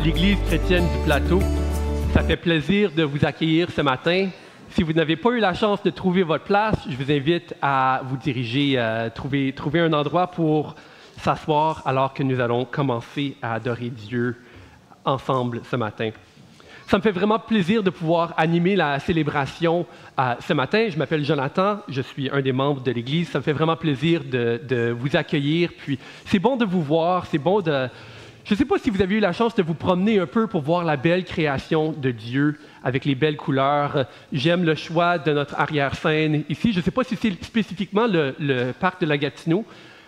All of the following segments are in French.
l'Église chrétienne du Plateau. Ça fait plaisir de vous accueillir ce matin. Si vous n'avez pas eu la chance de trouver votre place, je vous invite à vous diriger, trouver un endroit pour s'asseoir alors que nous allons commencer à adorer Dieu ensemble ce matin. Ça me fait vraiment plaisir de pouvoir animer la célébration ce matin. Je m'appelle Jonathan, je suis un des membres de l'Église. Ça me fait vraiment plaisir de vous accueillir. Puis c'est bon de vous voir, c'est bon de... Je ne sais pas si vous avez eu la chance de vous promener un peu pour voir la belle création de Dieu avec les belles couleurs. J'aime le choix de notre arrière-scène ici. Je ne sais pas si c'est spécifiquement le parc de la Gatineau,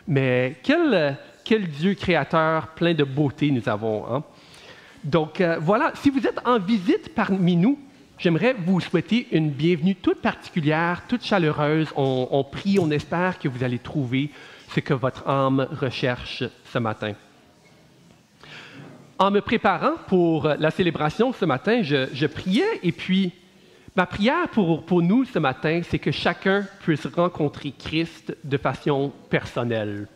mais quel Dieu créateur plein de beauté nous avons, hein? Donc voilà, si vous êtes en visite parmi nous, j'aimerais vous souhaiter une bienvenue toute particulière, toute chaleureuse. On prie, on espère que vous allez trouver ce que votre âme recherche ce matin. En me préparant pour la célébration ce matin, je priais et puis ma prière pour nous ce matin, c'est que chacun puisse rencontrer Christ de façon personnelle.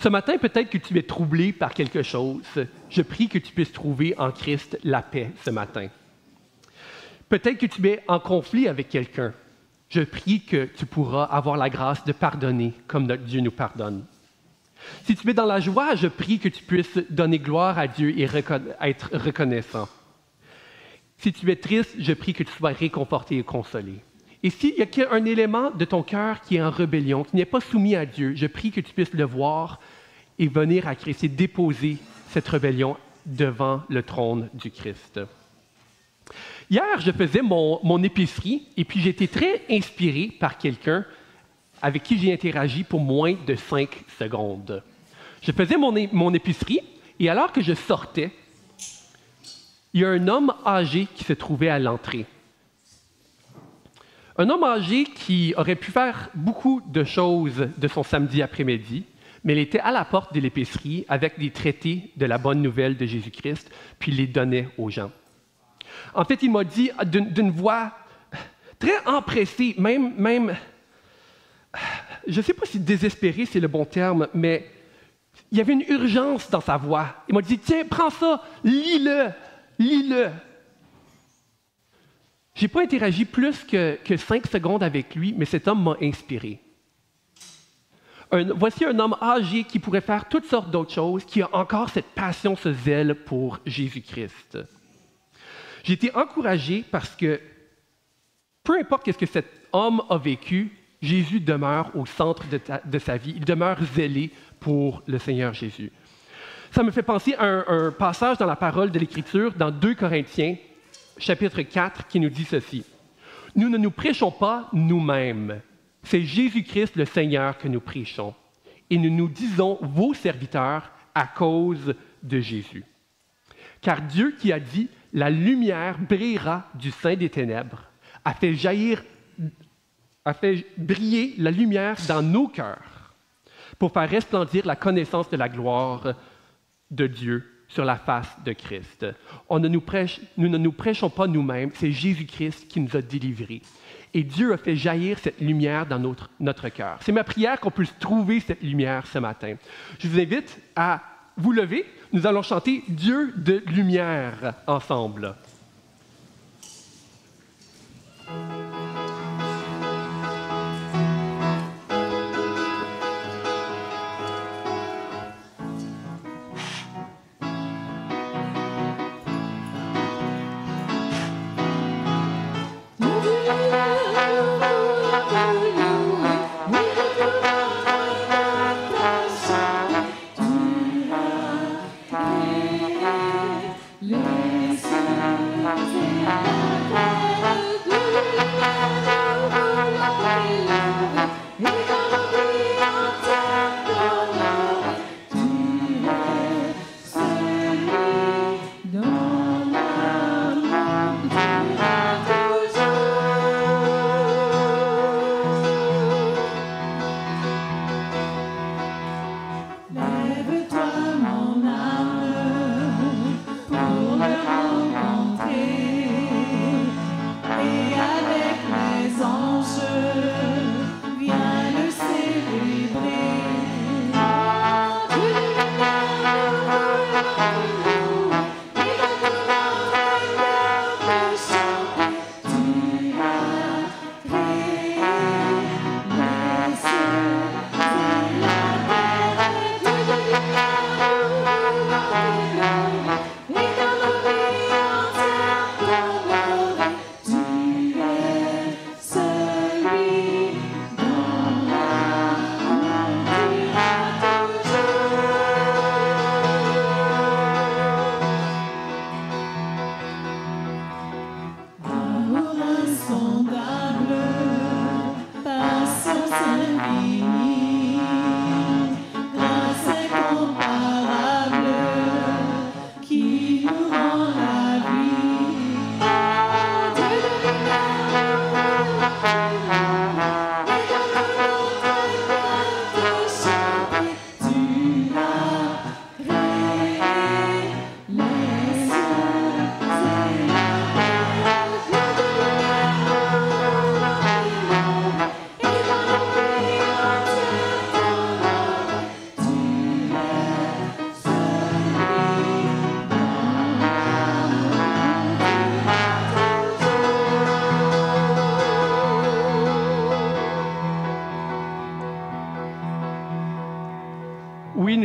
Ce matin, peut-être que tu es troublé par quelque chose. Je prie que tu puisses trouver en Christ la paix ce matin. Peut-être que tu es en conflit avec quelqu'un. Je prie que tu pourras avoir la grâce de pardonner comme notre Dieu nous pardonne. Si tu es dans la joie, je prie que tu puisses donner gloire à Dieu et être reconnaissant. Si tu es triste, je prie que tu sois réconforté et consolé. Et s'il y a un élément de ton cœur qui est en rébellion, qui n'est pas soumis à Dieu, je prie que tu puisses le voir et venir à Christ et déposer cette rébellion devant le trône du Christ. Hier, je faisais mon épicerie et puis j'ai été très inspiré par quelqu'un avec qui j'ai interagi pour moins de 5 secondes. Je faisais mon épicerie et alors que je sortais, il y a un homme âgé qui se trouvait à l'entrée. Un homme âgé qui aurait pu faire beaucoup de choses de son samedi après-midi, mais il était à la porte de l'épicerie avec des traités de la bonne nouvelle de Jésus-Christ, puis il les donnait aux gens. En fait, il m'a dit d'une voix très empressée, même je ne sais pas si désespéré c'est le bon terme, mais il y avait une urgence dans sa voix. Il m'a dit, tiens, prends ça, lis-le. Je n'ai pas interagi plus que 5 secondes avec lui, mais cet homme m'a inspiré. Voici un homme âgé qui pourrait faire toutes sortes d'autres choses, qui a encore cette passion, ce zèle pour Jésus-Christ. J'ai été encouragé parce que, peu importe ce que cet homme a vécu, Jésus demeure au centre de sa vie. Il demeure zélé pour le Seigneur Jésus. Ça me fait penser à un passage dans la parole de l'Écriture, dans 2 Corinthiens, chapitre 4, qui nous dit ceci. « Nous ne nous prêchons pas nous-mêmes. C'est Jésus-Christ le Seigneur que nous prêchons. Et nous nous disons vos serviteurs à cause de Jésus. Car Dieu qui a dit « La lumière brillera du sein des ténèbres » a fait briller la lumière dans nos cœurs pour faire resplendir la connaissance de la gloire de Dieu sur la face de Christ. Nous ne nous prêchons pas nous-mêmes, c'est Jésus-Christ qui nous a délivrés. Et Dieu a fait jaillir cette lumière dans notre cœur. C'est ma prière qu'on puisse trouver cette lumière ce matin. Je vous invite à vous lever. Nous allons chanter Dieu de lumière ensemble. Laisse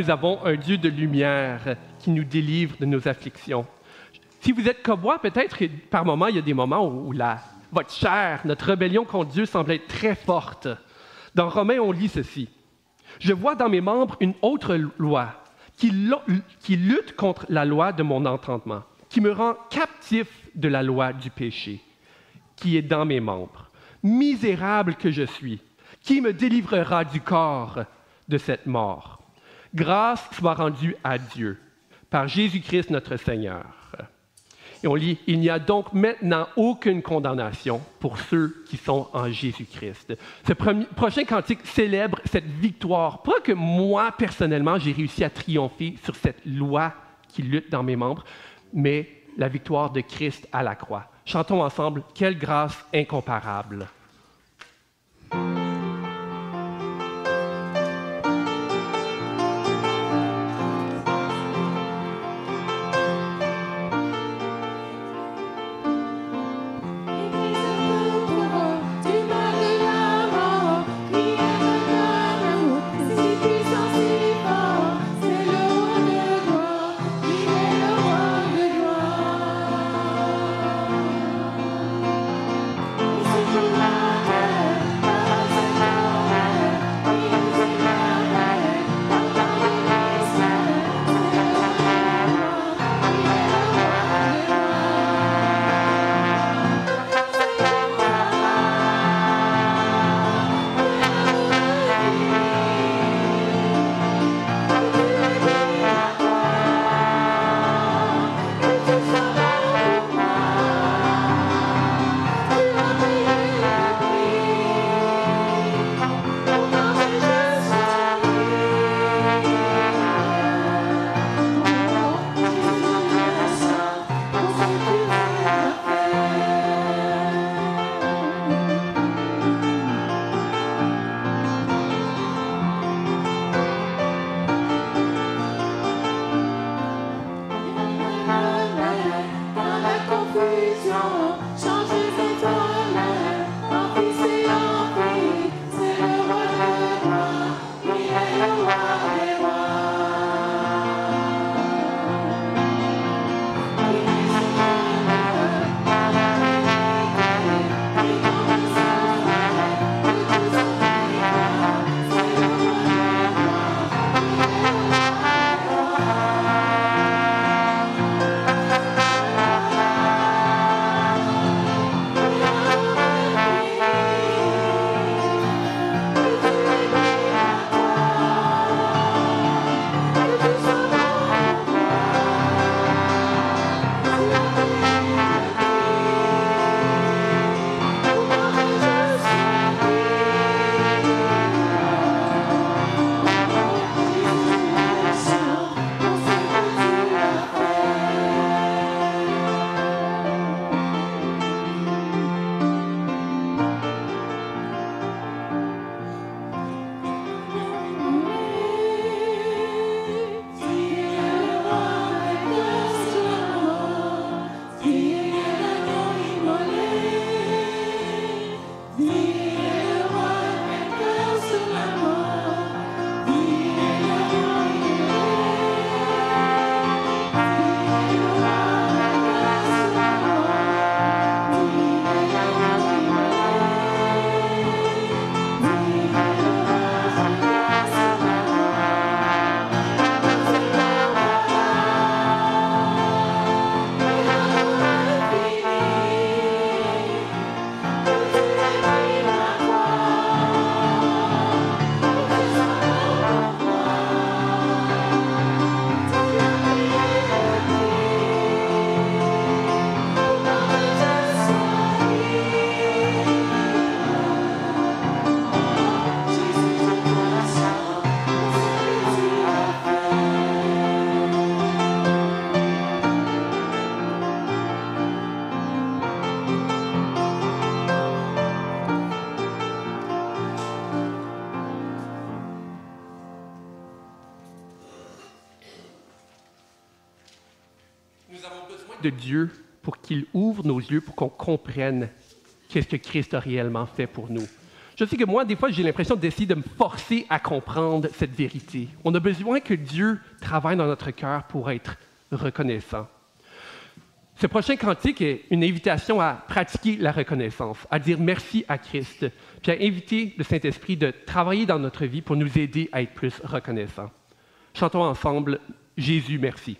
nous avons un Dieu de lumière qui nous délivre de nos afflictions. Si vous êtes comme moi, peut-être que par moments, il y a des moments où votre chair, notre rébellion contre Dieu semble être très forte. Dans Romains, on lit ceci. « Je vois dans mes membres une autre loi qui lutte contre la loi de mon entendement, qui me rend captif de la loi du péché, qui est dans mes membres. Misérable que je suis, qui me délivrera du corps de cette mort? Grâce soit rendue à Dieu, par Jésus-Christ notre Seigneur. » Et on lit, « Il n'y a donc maintenant aucune condamnation pour ceux qui sont en Jésus-Christ. » Ce prochain cantique célèbre cette victoire. Pas que moi, personnellement, j'ai réussi à triompher sur cette loi qui lutte dans mes membres, mais la victoire de Christ à la croix. Chantons ensemble, « Quelle grâce incomparable! » de Dieu pour qu'il ouvre nos yeux, pour qu'on comprenne qu'est-ce que Christ a réellement fait pour nous. Je sais que moi, des fois, j'ai l'impression d'essayer de me forcer à comprendre cette vérité. On a besoin que Dieu travaille dans notre cœur pour être reconnaissant. Ce prochain cantique est une invitation à pratiquer la reconnaissance, à dire merci à Christ, puis à inviter le Saint-Esprit de travailler dans notre vie pour nous aider à être plus reconnaissants. Chantons ensemble « Jésus, merci ».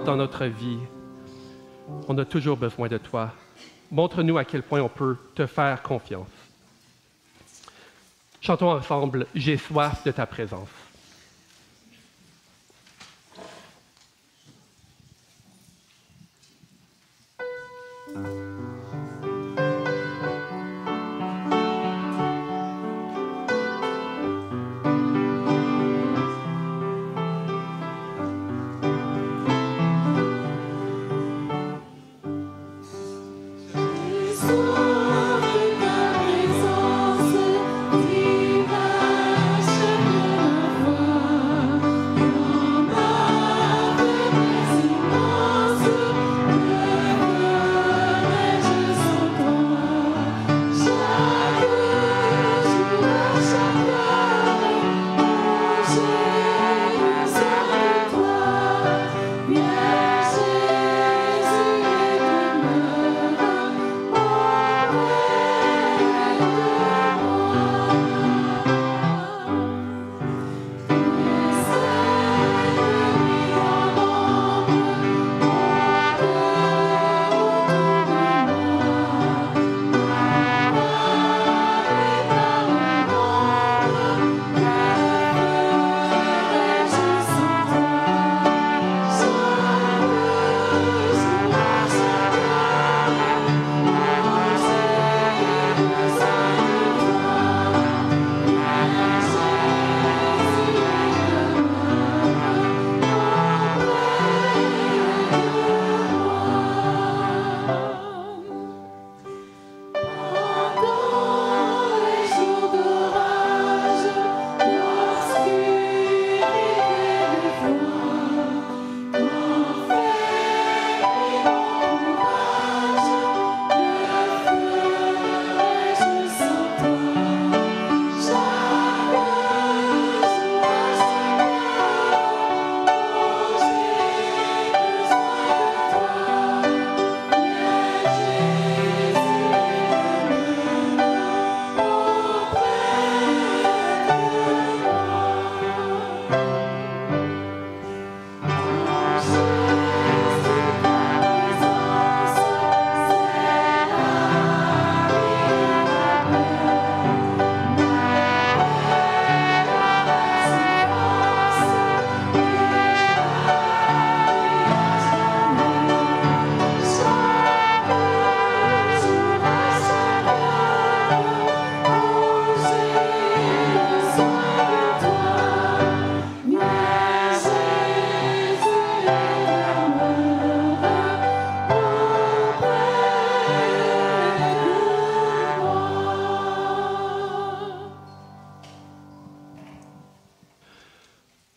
Dans notre vie, on a toujours besoin de toi. Montre-nous à quel point on peut te faire confiance. Chantons ensemble « J'ai soif de ta présence ». Soif de ta présence, vive à chaque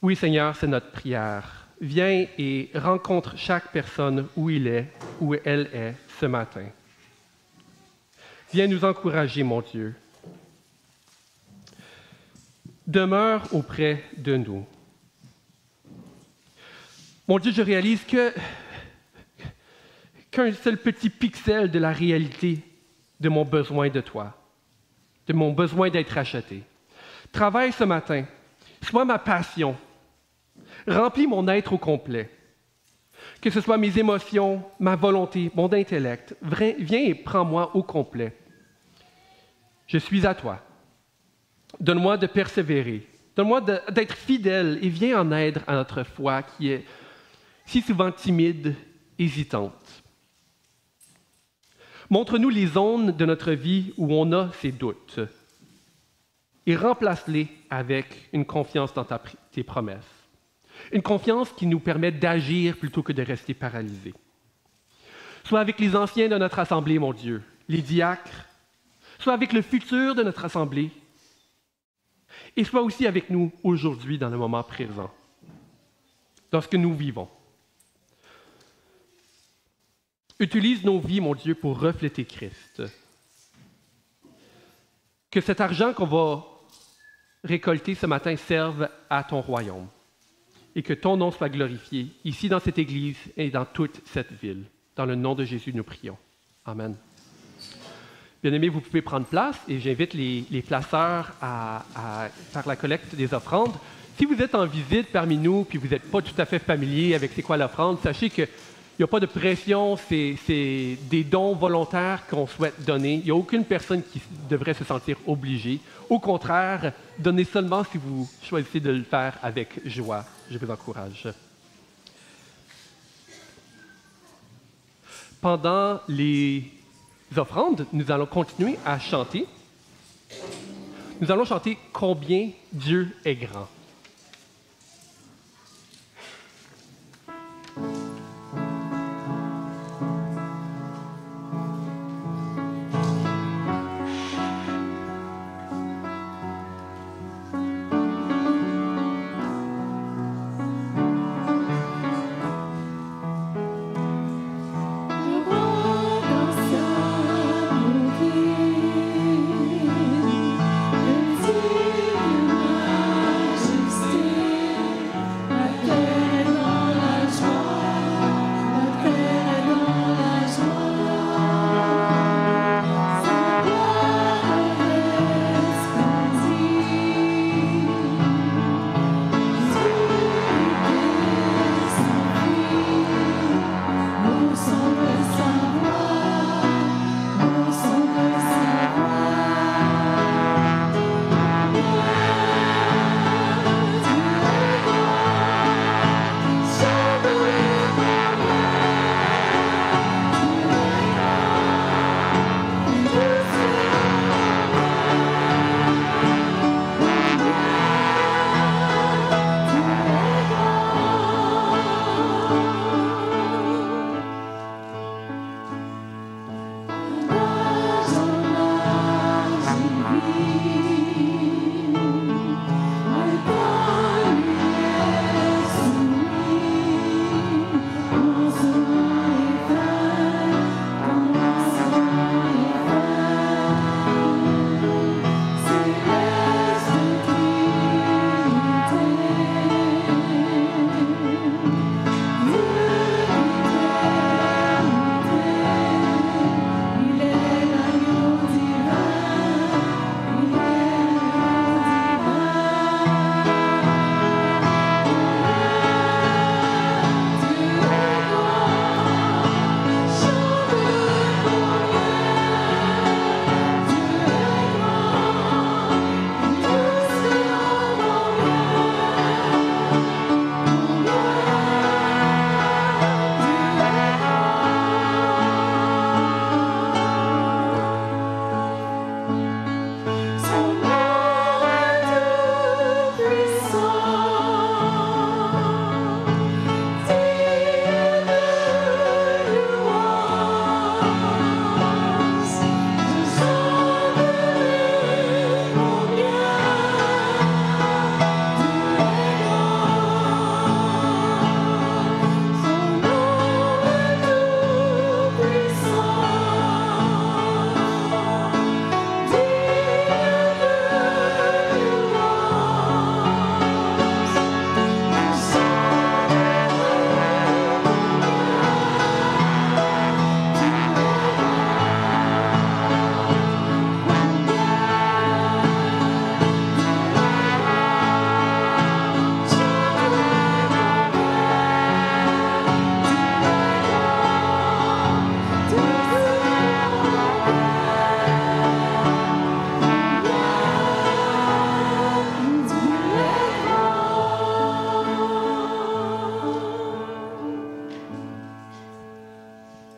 Oui, Seigneur, c'est notre prière. Viens et rencontre chaque personne où il est, où elle est ce matin. Viens nous encourager, mon Dieu. Demeure auprès de nous. Mon Dieu, je réalise qu'un seul petit pixel de la réalité de mon besoin de toi, de mon besoin d'être racheté. Travaille ce matin, sois ma passion, remplis mon être au complet. Que ce soit mes émotions, ma volonté, mon intellect, viens et prends-moi au complet. Je suis à toi. Donne-moi de persévérer. Donne-moi d'être fidèle et viens en aide à notre foi qui est si souvent timide, hésitante. Montre-nous les zones de notre vie où on a ces doutes et remplace-les avec une confiance dans tes promesses. Une confiance qui nous permet d'agir plutôt que de rester paralysés. Sois avec les anciens de notre assemblée, mon Dieu, les diacres, sois avec le futur de notre assemblée et sois aussi avec nous aujourd'hui dans le moment présent, dans ce que nous vivons. Utilise nos vies, mon Dieu, pour refléter Christ. Que cet argent qu'on va récolter ce matin serve à ton royaume et que ton nom soit glorifié ici dans cette Église et dans toute cette ville. Dans le nom de Jésus, nous prions. Amen. Bien-aimés, vous pouvez prendre place et j'invite les placeurs à faire la collecte des offrandes. Si vous êtes en visite parmi nous puis vous n'êtes pas tout à fait familier avec c'est quoi l'offrande, sachez qu'il n'y a pas de pression, c'est des dons volontaires qu'on souhaite donner. Il n'y a aucune personne qui devrait se sentir obligée. Au contraire, donnez seulement si vous choisissez de le faire avec joie. Je vous encourage. Pendant les offrandes, nous allons continuer à chanter. Nous allons chanter « Combien Dieu est grand ». Je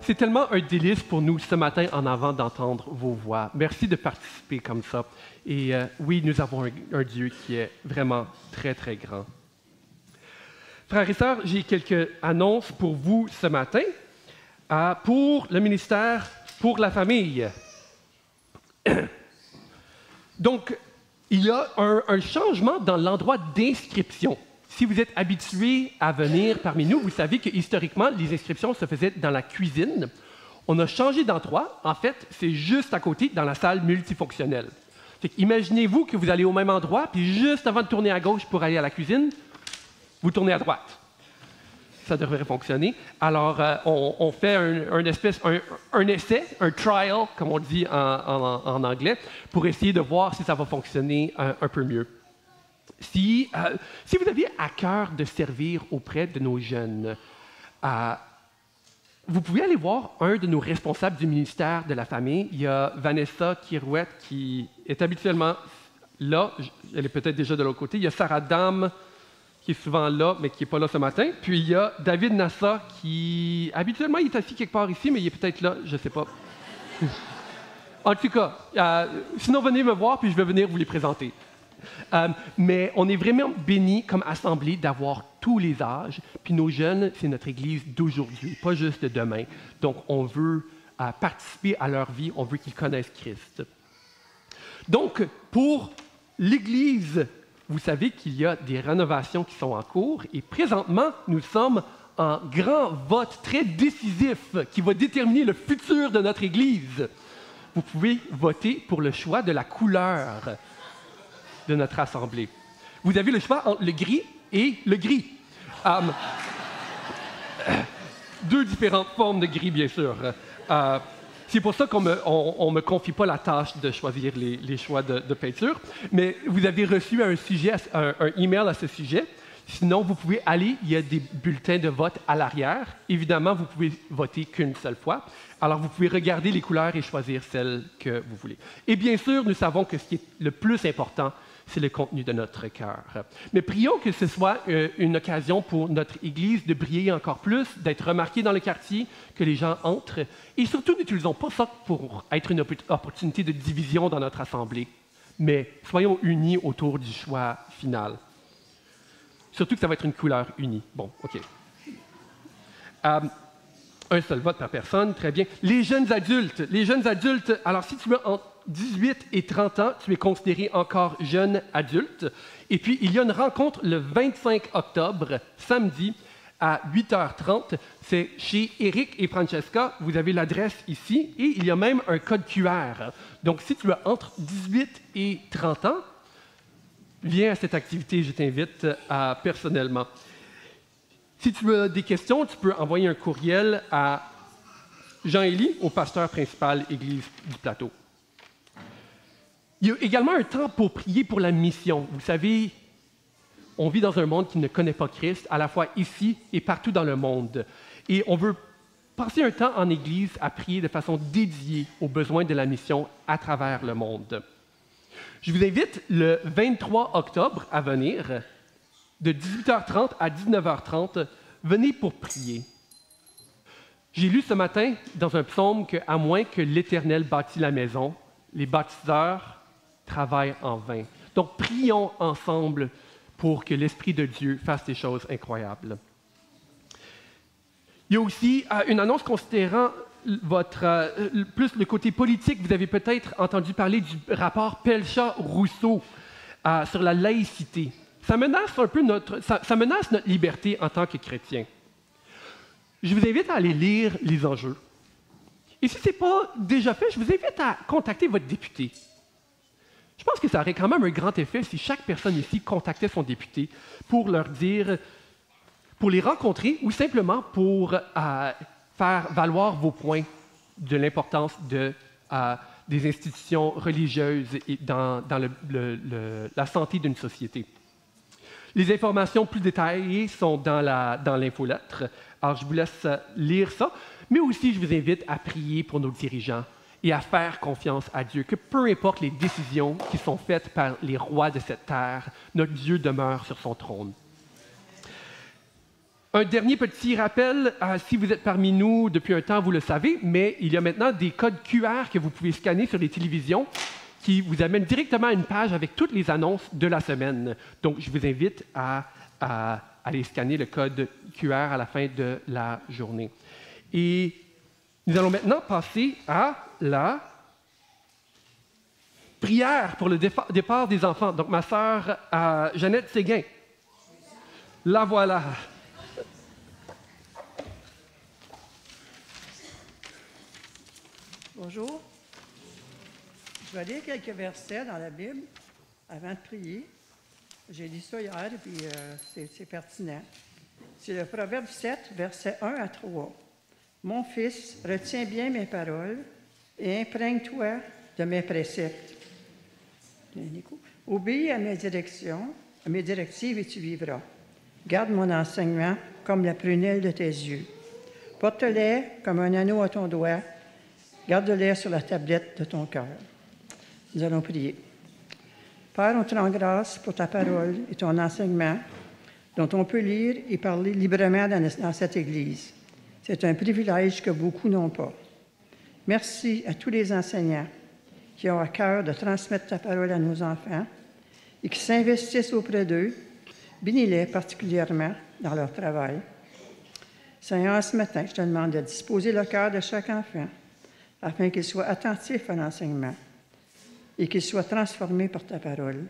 C'est tellement un délice pour nous ce matin en avant d'entendre vos voix. Merci de participer comme ça. Et oui, nous avons un Dieu qui est vraiment très, très grand. Frères et sœurs, j'ai quelques annonces pour vous ce matin pour le ministère pour la famille. Donc, il y a un changement dans l'endroit d'inscription. Si vous êtes habitué à venir parmi nous, vous savez que historiquement, les inscriptions se faisaient dans la cuisine. On a changé d'endroit. En fait, c'est juste à côté, dans la salle multifonctionnelle. Imaginez-vous que vous allez au même endroit, puis juste avant de tourner à gauche pour aller à la cuisine, vous tournez à droite. Ça devrait fonctionner. Alors, on fait un essai, un trial, comme on dit en anglais, pour essayer de voir si ça va fonctionner un peu mieux. Si vous aviez à cœur de servir auprès de nos jeunes, vous pouvez aller voir un de nos responsables du ministère de la famille. Il y a Vanessa Kirouette qui est habituellement là. Elle est peut-être déjà de l'autre côté. Il y a Sarah Dame qui est souvent là, mais qui n'est pas là ce matin. Puis il y a David Nassa qui, habituellement, il est assis quelque part ici, mais il est peut-être là, je ne sais pas. En tout cas, sinon venez me voir, puis je vais venir vous les présenter. Mais on est vraiment bénis comme assemblée d'avoir tous les âges. Puis nos jeunes, c'est notre Église d'aujourd'hui, pas juste de demain. Donc on veut participer à leur vie, on veut qu'ils connaissent Christ. Donc pour l'Église, vous savez qu'il y a des rénovations qui sont en cours et présentement, nous sommes en grand vote très décisif qui va déterminer le futur de notre Église. Vous pouvez voter pour le choix de la couleur de notre assemblée. Vous avez le choix entre le gris et le gris. Deux différentes formes de gris, bien sûr. C'est pour ça qu'on me confie pas la tâche de choisir les choix de peinture, mais vous avez reçu un email à ce sujet. Sinon, vous pouvez aller, il y a des bulletins de vote à l'arrière. Évidemment, vous pouvez voter qu'une seule fois. Alors, vous pouvez regarder les couleurs et choisir celle que vous voulez. Et bien sûr, nous savons que ce qui est le plus important, c'est le contenu de notre cœur. Mais prions que ce soit une occasion pour notre Église de briller encore plus, d'être remarquée dans le quartier, que les gens entrent. Et surtout, n'utilisons pas ça pour être une opportunité de division dans notre assemblée, mais soyons unis autour du choix final. Surtout que ça va être une couleur unie. Bon, OK. Un seul vote par personne, très bien. Les jeunes adultes, alors si tu es entre 18 et 30 ans, tu es considéré encore jeune adulte. Et puis, il y a une rencontre le 25 octobre, samedi, à 8h30. C'est chez Eric et Francesca. Vous avez l'adresse ici. Et il y a même un code QR. Donc, si tu as entre 18 et 30 ans, viens à cette activité, je t'invite personnellement. Si tu as des questions, tu peux envoyer un courriel à Jean-Élie, au pasteur principal Église du Plateau. Il y a également un temps pour prier pour la mission. Vous savez, on vit dans un monde qui ne connaît pas Christ, à la fois ici et partout dans le monde. Et on veut passer un temps en Église à prier de façon dédiée aux besoins de la mission à travers le monde. Je vous invite le 23 octobre à venir, de 18h30 à 19h30. Venez pour prier. J'ai lu ce matin dans un psaume qu'à moins que l'Éternel bâtit la maison, les bâtisseurs travaillent en vain. Donc, prions ensemble pour que l'Esprit de Dieu fasse des choses incroyables. Il y a aussi une annonce considérant plus le côté politique. Vous avez peut-être entendu parler du rapport Pelchat-Rousseau sur la laïcité. Ça menace un peu notre liberté en tant que chrétiens. Je vous invite à aller lire les enjeux. Et si ce n'est pas déjà fait, je vous invite à contacter votre député. Je pense que ça aurait quand même un grand effet si chaque personne ici contactait son député pour leur dire, pour les rencontrer ou simplement pour faire valoir vos points de l'importance des institutions religieuses et dans la santé d'une société. Les informations plus détaillées sont dans l'infolettre. Alors, je vous laisse lire ça. Mais aussi, je vous invite à prier pour nos dirigeants et à faire confiance à Dieu, que peu importe les décisions qui sont faites par les rois de cette terre, notre Dieu demeure sur son trône. Un dernier petit rappel, si vous êtes parmi nous depuis un temps, vous le savez, mais il y a maintenant des codes QR que vous pouvez scanner sur les télévisions qui vous amènent directement à une page avec toutes les annonces de la semaine. Donc, je vous invite à aller scanner le code QR à la fin de la journée. Et nous allons maintenant passer à la prière pour le départ des enfants. Donc, ma sœur Jeannette Séguin, la voilà. Bonjour. Je vais lire quelques versets dans la Bible avant de prier. J'ai lu ça hier et puis c'est pertinent. C'est le Proverbe 7, versets 1 à 3. « Mon fils, retiens bien mes paroles et imprègne-toi de mes préceptes. Obéis à mes directions, à mes directives et tu vivras. Garde mon enseignement comme la prunelle de tes yeux. Porte-les comme un anneau à ton doigt. Garde-les sur la tablette de ton cœur. » Nous allons prier. Père, on te rend grâce pour ta parole et ton enseignement dont on peut lire et parler librement dans cette Église. C'est un privilège que beaucoup n'ont pas. Merci à tous les enseignants qui ont à cœur de transmettre ta parole à nos enfants et qui s'investissent auprès d'eux. Bénis-les particulièrement dans leur travail. Seigneur, ce matin, je te demande de disposer le cœur de chaque enfant afin qu'il soit attentif à l'enseignement et qu'il soit transformé par ta parole.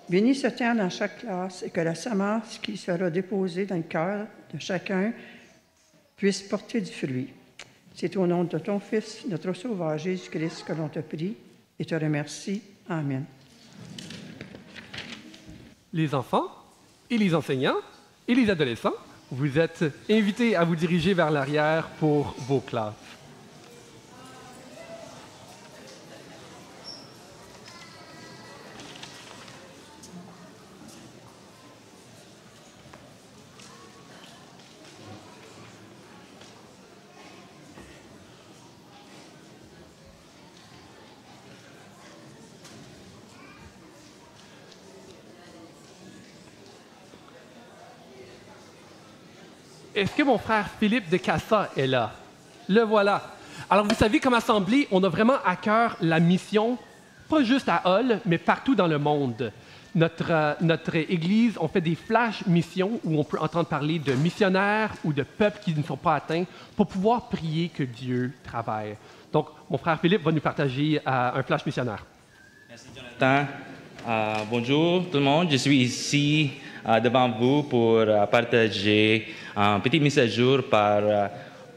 Bénis ce temps dans chaque classe et que la semence qui sera déposée dans le cœur de chacun puisse porter du fruit. C'est au nom de ton Fils, notre Sauveur Jésus-Christ, que l'on te prie et te remercie. Amen. Les enfants et les enseignants et les adolescents, vous êtes invités à vous diriger vers l'arrière pour vos classes. Est-ce que mon frère Philippe de Cassa est là? Le voilà. Alors, vous savez, comme Assemblée, on a vraiment à cœur la mission, pas juste à Hull, mais partout dans le monde. Notre Église, on fait des flash missions où on peut entendre parler de missionnaires ou de peuples qui ne sont pas atteints pour pouvoir prier que Dieu travaille. Donc, mon frère Philippe va nous partager un flash missionnaire. Merci, Jonathan. Bonjour tout le monde. Je suis ici devant vous pour partager un petit mise à jour par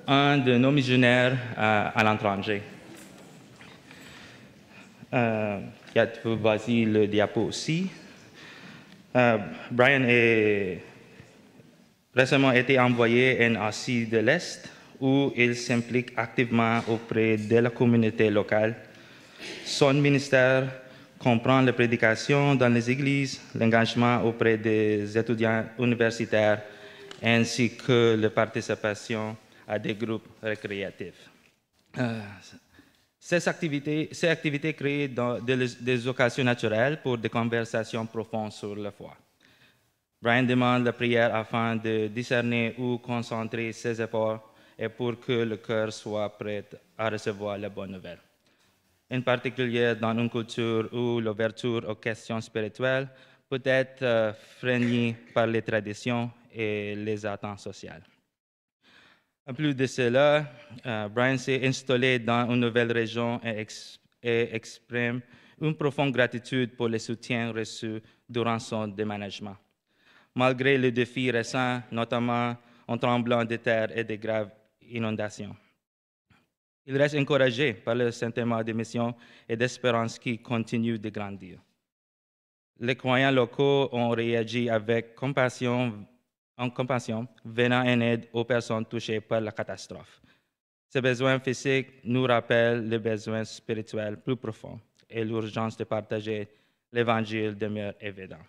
un de nos missionnaires à l'étranger. Voici le diapo aussi. Brian a récemment été envoyé en Asie de l'Est où il s'implique activement auprès de la communauté locale. Son ministère comprend la prédication dans les églises, l'engagement auprès des étudiants universitaires, ainsi que la participation à des groupes récréatifs. Ces activités créent des occasions naturelles pour des conversations profondes sur la foi. Brian demande la prière afin de discerner où concentrer ses efforts et pour que le cœur soit prêt à recevoir la bonne nouvelle. En particulier dans une culture où l'ouverture aux questions spirituelles peut être freinée par les traditions et les attentes sociales. En plus de cela, Brian s'est installé dans une nouvelle région et exprime une profonde gratitude pour le soutien reçu durant son déménagement. Malgré les défis récents, notamment un tremblement de terre et de graves inondations. Il reste encouragé par le sentiment de mission et d'espérance qui continue de grandir. Les croyants locaux ont réagi avec compassion, venant en aide aux personnes touchées par la catastrophe. Ces besoins physiques nous rappellent les besoins spirituels plus profonds et l'urgence de partager l'Évangile demeure évidente.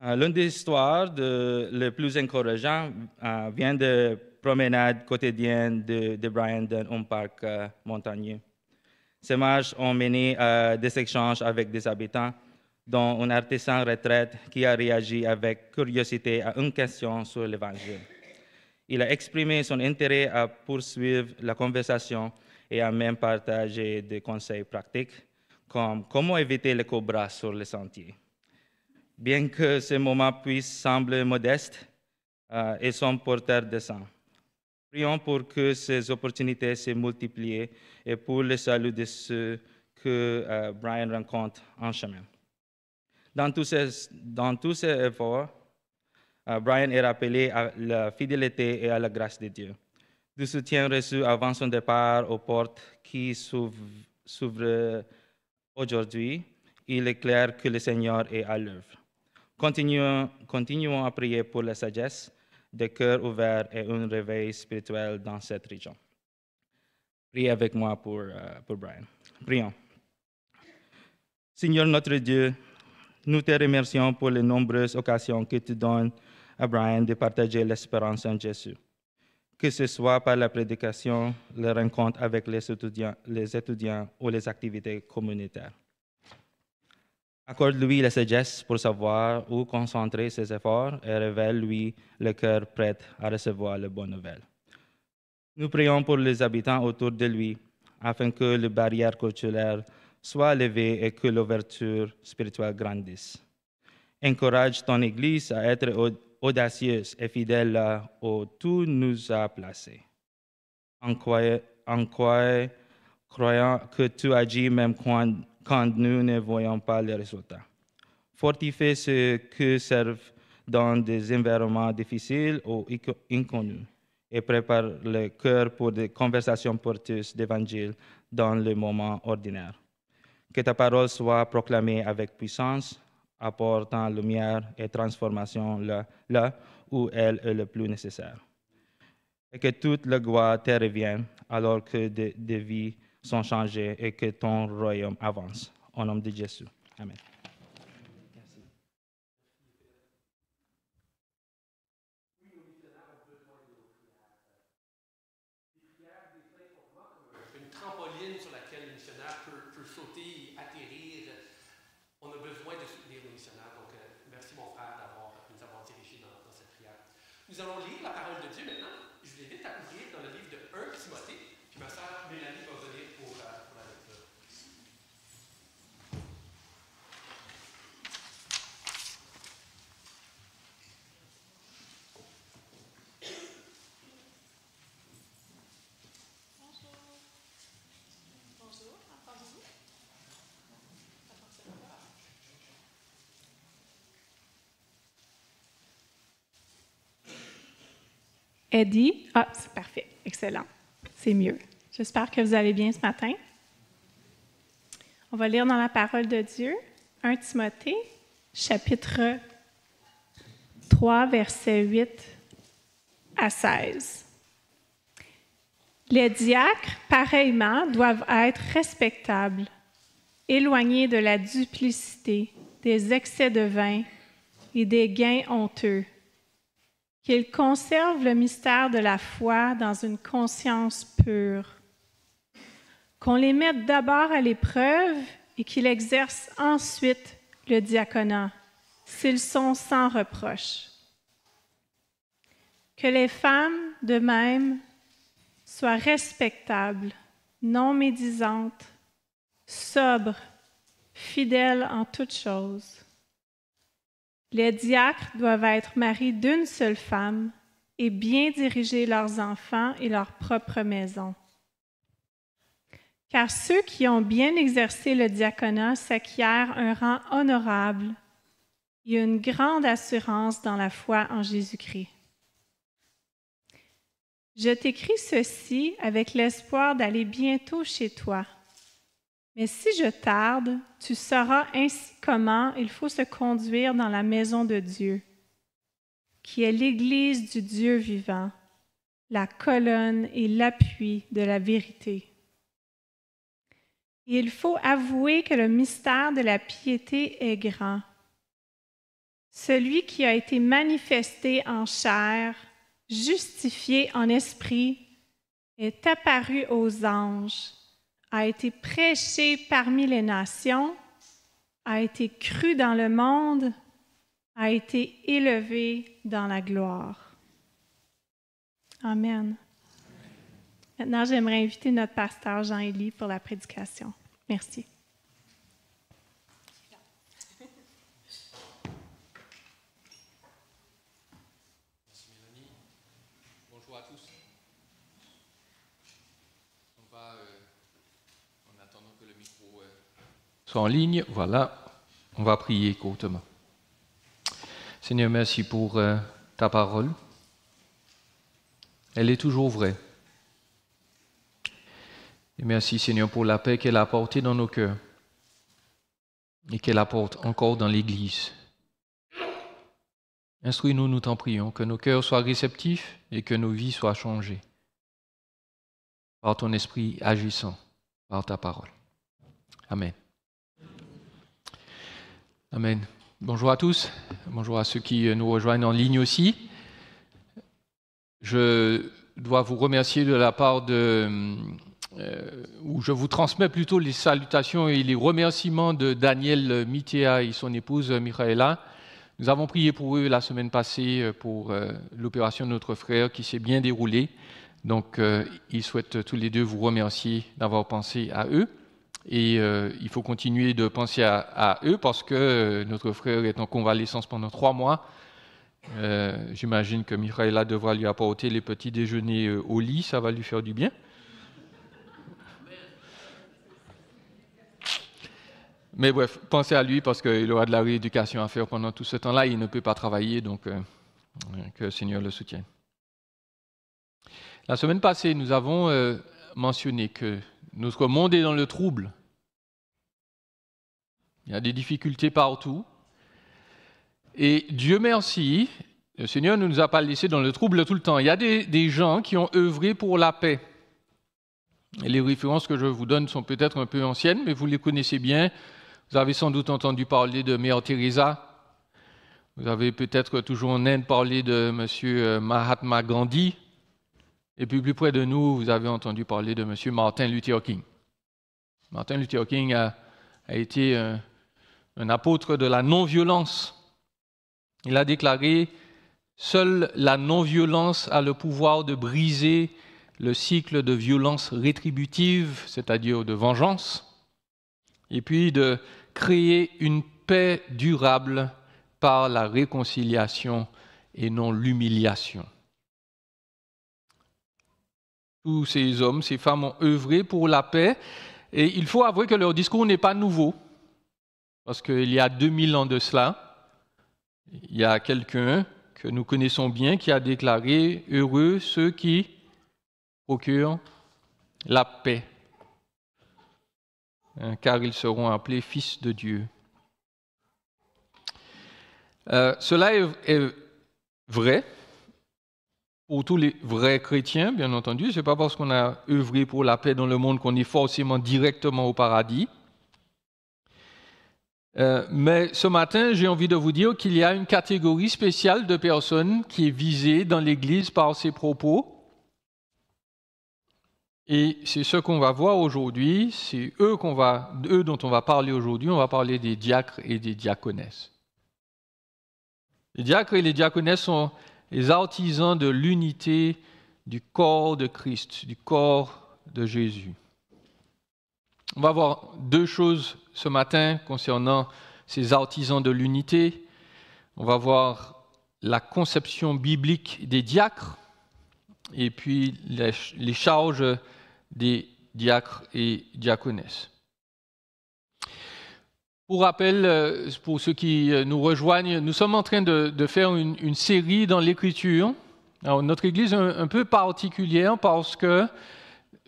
L'une des histoires les plus encourageantes vient de promenade quotidienne de Brian dans un parc montagneux. Ces marches ont mené à des échanges avec des habitants, dont un artisan retraite qui a réagi avec curiosité à une question sur l'Évangile. Il a exprimé son intérêt à poursuivre la conversation et a même partagé des conseils pratiques, comme comment éviter les cobras sur le sentier. Bien que ces moments puissent sembler modestes, ils sont porteurs de sens. Prions pour que ces opportunités se multiplient et pour le salut de ceux que Brian rencontre en chemin. Dans tous ces efforts, Brian est rappelé à la fidélité et à la grâce de Dieu. Du soutien reçu avant son départ aux portes qui s'ouvrent aujourd'hui, il est clair que le Seigneur est à l'œuvre. Continuons à prier pour la sagesse, des cœurs ouverts et un réveil spirituel dans cette région. Priez avec moi pour Brian. Prions. Seigneur notre Dieu, nous te remercions pour les nombreuses occasions que tu donnes à Brian de partager l'espérance en Jésus, que ce soit par la prédication, les rencontres avec les étudiants ou les activités communautaires. Accorde-lui la sagesse pour savoir où concentrer ses efforts et révèle-lui le cœur prêt à recevoir les bonnes nouvelles. Nous prions pour les habitants autour de lui, afin que les barrières culturelles soient levées et que l'ouverture spirituelle grandisse. Encourage ton Église à être audacieuse et fidèle là où tu nous as placés. En croyant que tu agis même quand nous ne voyons pas les résultats. Fortifie ceux qui servent dans des environnements difficiles ou inconnus et prépare le cœur pour des conversations porteuses d'Évangile dans les moments ordinaires. Que ta parole soit proclamée avec puissance, apportant lumière et transformation là où elle est le plus nécessaire. Et que toute la gloire te revienne alors que des vies sont changées et que ton royaume avance. Au nom de Jésus. Amen. Une trampoline sur laquelle le missionnaire peut sauter, atterrir. On a besoin de soutenir les missionnaires. Donc, merci mon frère de nous avoir dirigés dans cette prière. Nous allons lire la parole de Dieu maintenant. Je vous invite à ouvrir dans le livre de 1 Timothée. Puis ma sœur Mélanie va venir pour la lecture. Eddie. Ah, c'est parfait. Excellent. C'est mieux. J'espère que vous allez bien ce matin. On va lire dans la parole de Dieu, 1 Timothée, chapitre 3, versets 8 à 16. Les diacres, pareillement, doivent être respectables, éloignés de la duplicité, des excès de vin et des gains honteux, qu'ils conservent le mystère de la foi dans une conscience pure, qu'on les mette d'abord à l'épreuve et qu'ils exercent ensuite le diaconat, s'ils sont sans reproche. Que les femmes, de même, soient respectables, non médisantes, sobres, fidèles en toutes choses. Les diacres doivent être maris d'une seule femme et bien diriger leurs enfants et leur propre maison. Car ceux qui ont bien exercé le diaconat s'acquièrent un rang honorable et une grande assurance dans la foi en Jésus-Christ. Je t'écris ceci avec l'espoir d'aller bientôt chez toi. Mais si je tarde, tu sauras ainsi comment il faut se conduire dans la maison de Dieu, qui est l'Église du Dieu vivant, la colonne et l'appui de la vérité. Et il faut avouer que le mystère de la piété est grand. Celui qui a été manifesté en chair, justifié en esprit, est apparu aux anges, a été prêché parmi les nations, a été cru dans le monde, a été élevé dans la gloire. Amen. Maintenant, j'aimerais inviter notre pasteur Jean-Élie pour la prédication. Merci. Merci Mélanie. Bonjour à tous. On va, en attendant que le micro soit en ligne, voilà, on va prier courtement. Seigneur, merci pour ta parole. Elle est toujours vraie. Et merci Seigneur pour la paix qu'elle a apportée dans nos cœurs et qu'elle apporte encore dans l'Église. Instruis-nous, nous t'en prions, que nos cœurs soient réceptifs et que nos vies soient changées par ton esprit agissant, par ta parole. Amen. Amen. Bonjour à tous, bonjour à ceux qui nous rejoignent en ligne aussi. Je dois vous remercier de la part où je vous transmets plutôt les salutations et les remerciements de Daniel Mitea et son épouse Michaela. Nous avons prié pour eux la semaine passée pour l'opération de notre frère qui s'est bien déroulée. Donc, ils souhaitent tous les deux vous remercier d'avoir pensé à eux. Et il faut continuer de penser à eux parce que notre frère est en convalescence pendant 3 mois. J'imagine que Michaela devra lui apporter les petits déjeuners au lit, ça va lui faire du bien. Mais bref, pensez à lui parce qu'il aura de la rééducation à faire pendant tout ce temps-là. Il ne peut pas travailler, donc que le Seigneur le soutienne. La semaine passée, nous avons mentionné que notre monde est dans le trouble. Il y a des difficultés partout. Et Dieu merci, le Seigneur ne nous a pas laissés dans le trouble tout le temps. Il y a des gens qui ont œuvré pour la paix. Et les références que je vous donne sont peut-être un peu anciennes, mais vous les connaissez bien. Vous avez sans doute entendu parler de Mère Teresa. Vous avez peut-être toujours en Inde parlé de M. Mahatma Gandhi. Et puis plus près de nous, vous avez entendu parler de M. Martin Luther King. Martin Luther King a été un apôtre de la non-violence. Il a déclaré « Seule la non-violence a le pouvoir de briser le cycle de violence rétributive, c'est-à-dire de vengeance, et puis de créer une paix durable par la réconciliation et non l'humiliation. » Tous ces hommes, ces femmes ont œuvré pour la paix, et il faut avouer que leur discours n'est pas nouveau, parce qu'il y a 2000 ans de cela, il y a quelqu'un que nous connaissons bien qui a déclaré « Heureux ceux qui procurent la paix, car ils seront appelés fils de Dieu. » Cela est vrai pour tous les vrais chrétiens, bien entendu. Ce n'est pas parce qu'on a œuvré pour la paix dans le monde qu'on est forcément directement au paradis. Mais ce matin, j'ai envie de vous dire qu'il y a une catégorie spéciale de personnes qui est visée dans l'Église par ces propos. Et c'est ce qu'on va voir aujourd'hui, c'est eux dont on va parler aujourd'hui. On va parler des diacres et des diaconesses. Les diacres et les diaconesses sont les artisans de l'unité du corps de Christ, du corps de Jésus. On va voir 2 choses ce matin concernant ces artisans de l'unité. On va voir la conception biblique des diacres et puis les charges des diacres et diaconesses. Pour rappel, pour ceux qui nous rejoignent, nous sommes en train de faire une série dans l'Écriture. Alors, notre Église est un peu particulière parce que,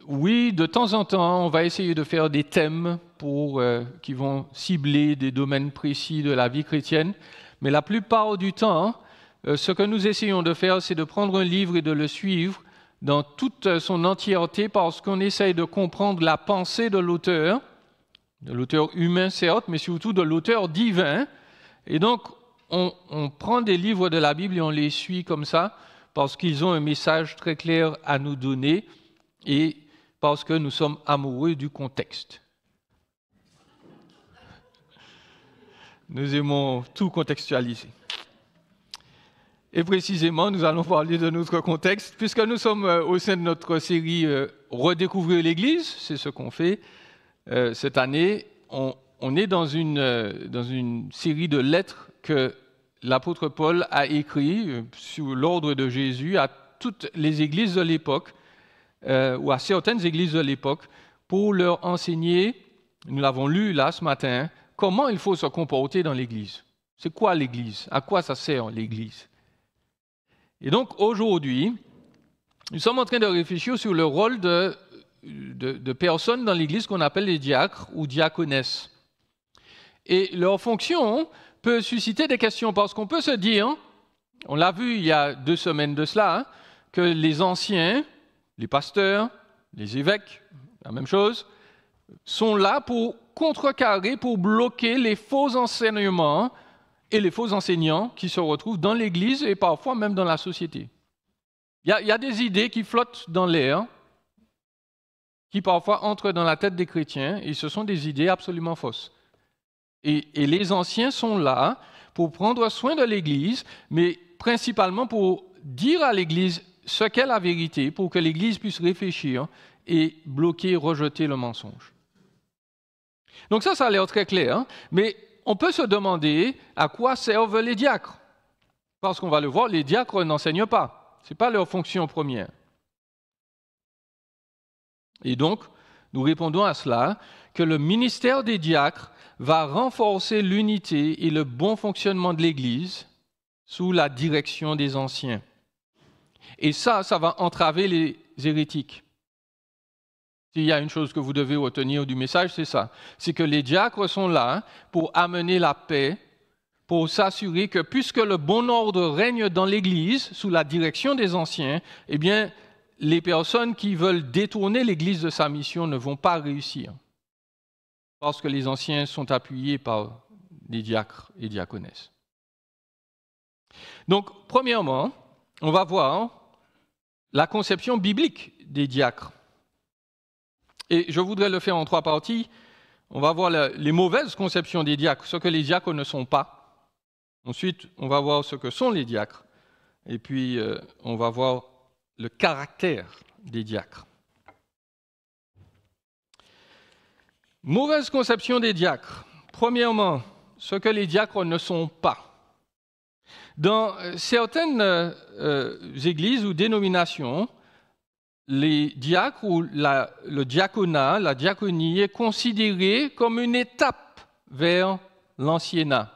oui, de temps en temps, on va essayer de faire des thèmes qui vont cibler des domaines précis de la vie chrétienne, mais la plupart du temps, ce que nous essayons de faire, c'est de prendre un livre et de le suivre dans toute son entièreté parce qu'on essaye de comprendre la pensée de l'auteur humain certes, mais surtout de l'auteur divin. Et donc, on prend des livres de la Bible et on les suit comme ça parce qu'ils ont un message très clair à nous donner et parce que nous sommes amoureux du contexte. Nous aimons tout contextualiser. Et précisément, nous allons parler de notre contexte, puisque nous sommes au sein de notre série Redécouvrir l'Église, c'est ce qu'on fait cette année. On est dans une série de lettres que l'apôtre Paul a écrites sous l'ordre de Jésus à toutes les églises de l'époque, ou à certaines églises de l'époque, pour leur enseigner, nous l'avons lu là ce matin, comment il faut se comporter dans l'Église. C'est quoi l'Église? À quoi ça sert l'Église? Et donc aujourd'hui, nous sommes en train de réfléchir sur le rôle de personnes dans l'Église qu'on appelle les diacres ou diaconesses. Et leur fonction peut susciter des questions parce qu'on peut se dire, on l'a vu il y a 2 semaines de cela, que les anciens, les pasteurs, les évêques, la même chose, sont là pour contrecarrer, pour bloquer les faux enseignements et les faux enseignants qui se retrouvent dans l'Église et parfois même dans la société. Il y a des idées qui flottent dans l'air, qui parfois entrent dans la tête des chrétiens, et ce sont des idées absolument fausses. Et les anciens sont là pour prendre soin de l'Église, mais principalement pour dire à l'Église ce qu'est la vérité, pour que l'Église puisse réfléchir et bloquer, rejeter le mensonge. Donc ça a l'air très clair, mais on peut se demander à quoi servent les diacres. Parce qu'on va le voir, les diacres n'enseignent pas. Ce n'est pas leur fonction première. Et donc, nous répondons à cela que le ministère des diacres va renforcer l'unité et le bon fonctionnement de l'Église sous la direction des anciens. Et ça va entraver les hérétiques. S'il y a une chose que vous devez retenir du message, c'est ça. C'est que les diacres sont là pour amener la paix, pour s'assurer que puisque le bon ordre règne dans l'Église, sous la direction des anciens, eh bien, les personnes qui veulent détourner l'Église de sa mission ne vont pas réussir. Parce que les anciens sont appuyés par des diacres et diaconesses. Donc, premièrement, on va voir la conception biblique des diacres. Et je voudrais le faire en 3 parties. On va voir les mauvaises conceptions des diacres, ce que les diacres ne sont pas. Ensuite, on va voir ce que sont les diacres. Et puis, on va voir le caractère des diacres. Mauvaise conception des diacres. Premièrement, ce que les diacres ne sont pas. Dans certaines églises ou dénominations, les diacres ou le diaconat, la diaconie est considéré comme une étape vers l'anciennat.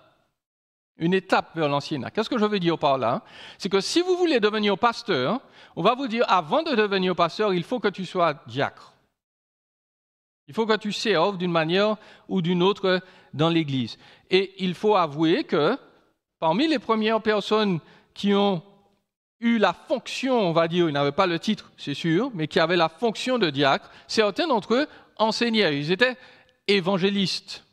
Une étape vers l'anciennat. Qu'est-ce que je veux dire par là? C'est que si vous voulez devenir pasteur, on va vous dire, avant de devenir pasteur, il faut que tu sois diacre. Il faut que tu serves d'une manière ou d'une autre dans l'Église. Et il faut avouer que parmi les premières personnes qui ont eu la fonction, on va dire, ils n'avaient pas le titre, c'est sûr, mais qui avaient la fonction de diacre, certains d'entre eux enseignaient, ils étaient évangélistes.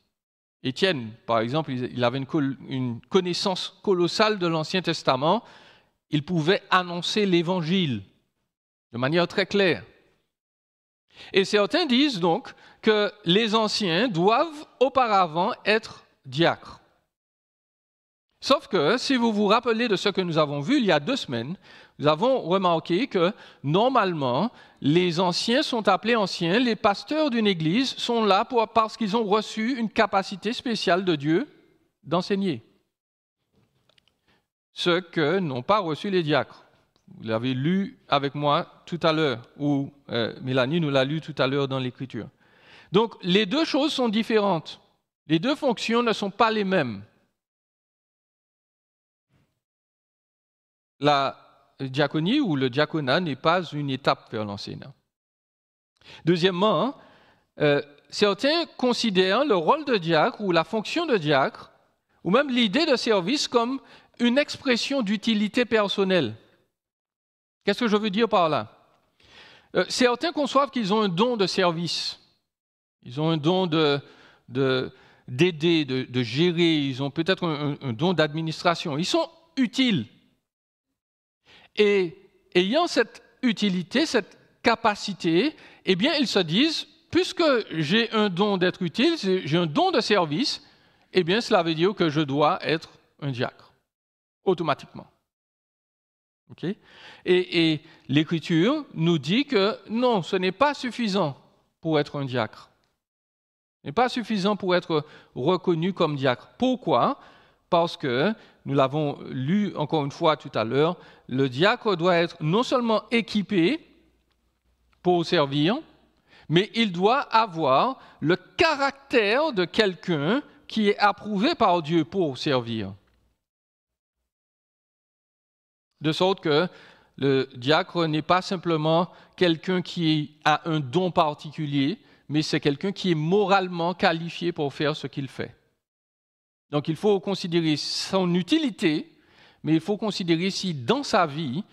Étienne, par exemple, il avait une connaissance colossale de l'Ancien Testament, il pouvait annoncer l'Évangile de manière très claire. Et certains disent donc que les anciens doivent auparavant être diacres. Sauf que, si vous vous rappelez de ce que nous avons vu il y a 2 semaines, nous avons remarqué que, normalement, les anciens sont appelés anciens, les pasteurs d'une église sont là parce qu'ils ont reçu une capacité spéciale de Dieu d'enseigner. Ce que n'ont pas reçu les diacres. Vous l'avez lu avec moi tout à l'heure, ou Mélanie nous l'a lu tout à l'heure dans l'Écriture. Donc, les 2 choses sont différentes. Les 2 fonctions ne sont pas les mêmes. La diaconie ou le diaconat n'est pas une étape vers l'anciennat. Deuxièmement, certains considèrent le rôle de diacre ou la fonction de diacre, ou même l'idée de service comme une expression d'utilité personnelle. Qu'est-ce que je veux dire par là? Certains conçoivent qu'ils ont un don de service. Ils ont un don d'aider, de gérer. Ils ont peut-être un don d'administration. Ils sont utiles. Et ayant cette utilité, cette capacité, eh bien, ils se disent, puisque j'ai un don d'être utile, j'ai un don de service, eh bien cela veut dire que je dois être un diacre, automatiquement. Okay? Et l'Écriture nous dit que non, ce n'est pas suffisant pour être un diacre. Ce n'est pas suffisant pour être reconnu comme diacre. Pourquoi? Parce que, nous l'avons lu encore une fois tout à l'heure, le diacre doit être non seulement équipé pour servir, mais il doit avoir le caractère de quelqu'un qui est approuvé par Dieu pour servir. De sorte que le diacre n'est pas simplement quelqu'un qui a un don particulier, mais c'est quelqu'un qui est moralement qualifié pour faire ce qu'il fait. Donc il faut considérer son utilité, mais il faut considérer si dans sa vie,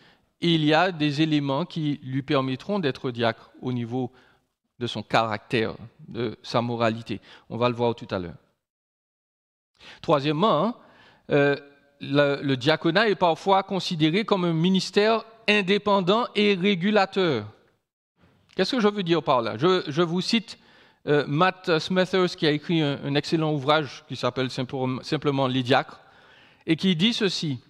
il y a des éléments qui lui permettront d'être diacre au niveau de son caractère, de sa moralité. On va le voir tout à l'heure. Troisièmement, le diaconat est parfois considéré comme un ministère indépendant et régulateur. Qu'est-ce que je veux dire par là? Je vous cite Matt Smethers qui a écrit un excellent ouvrage qui s'appelle simplement Les diacres et qui dit ceci.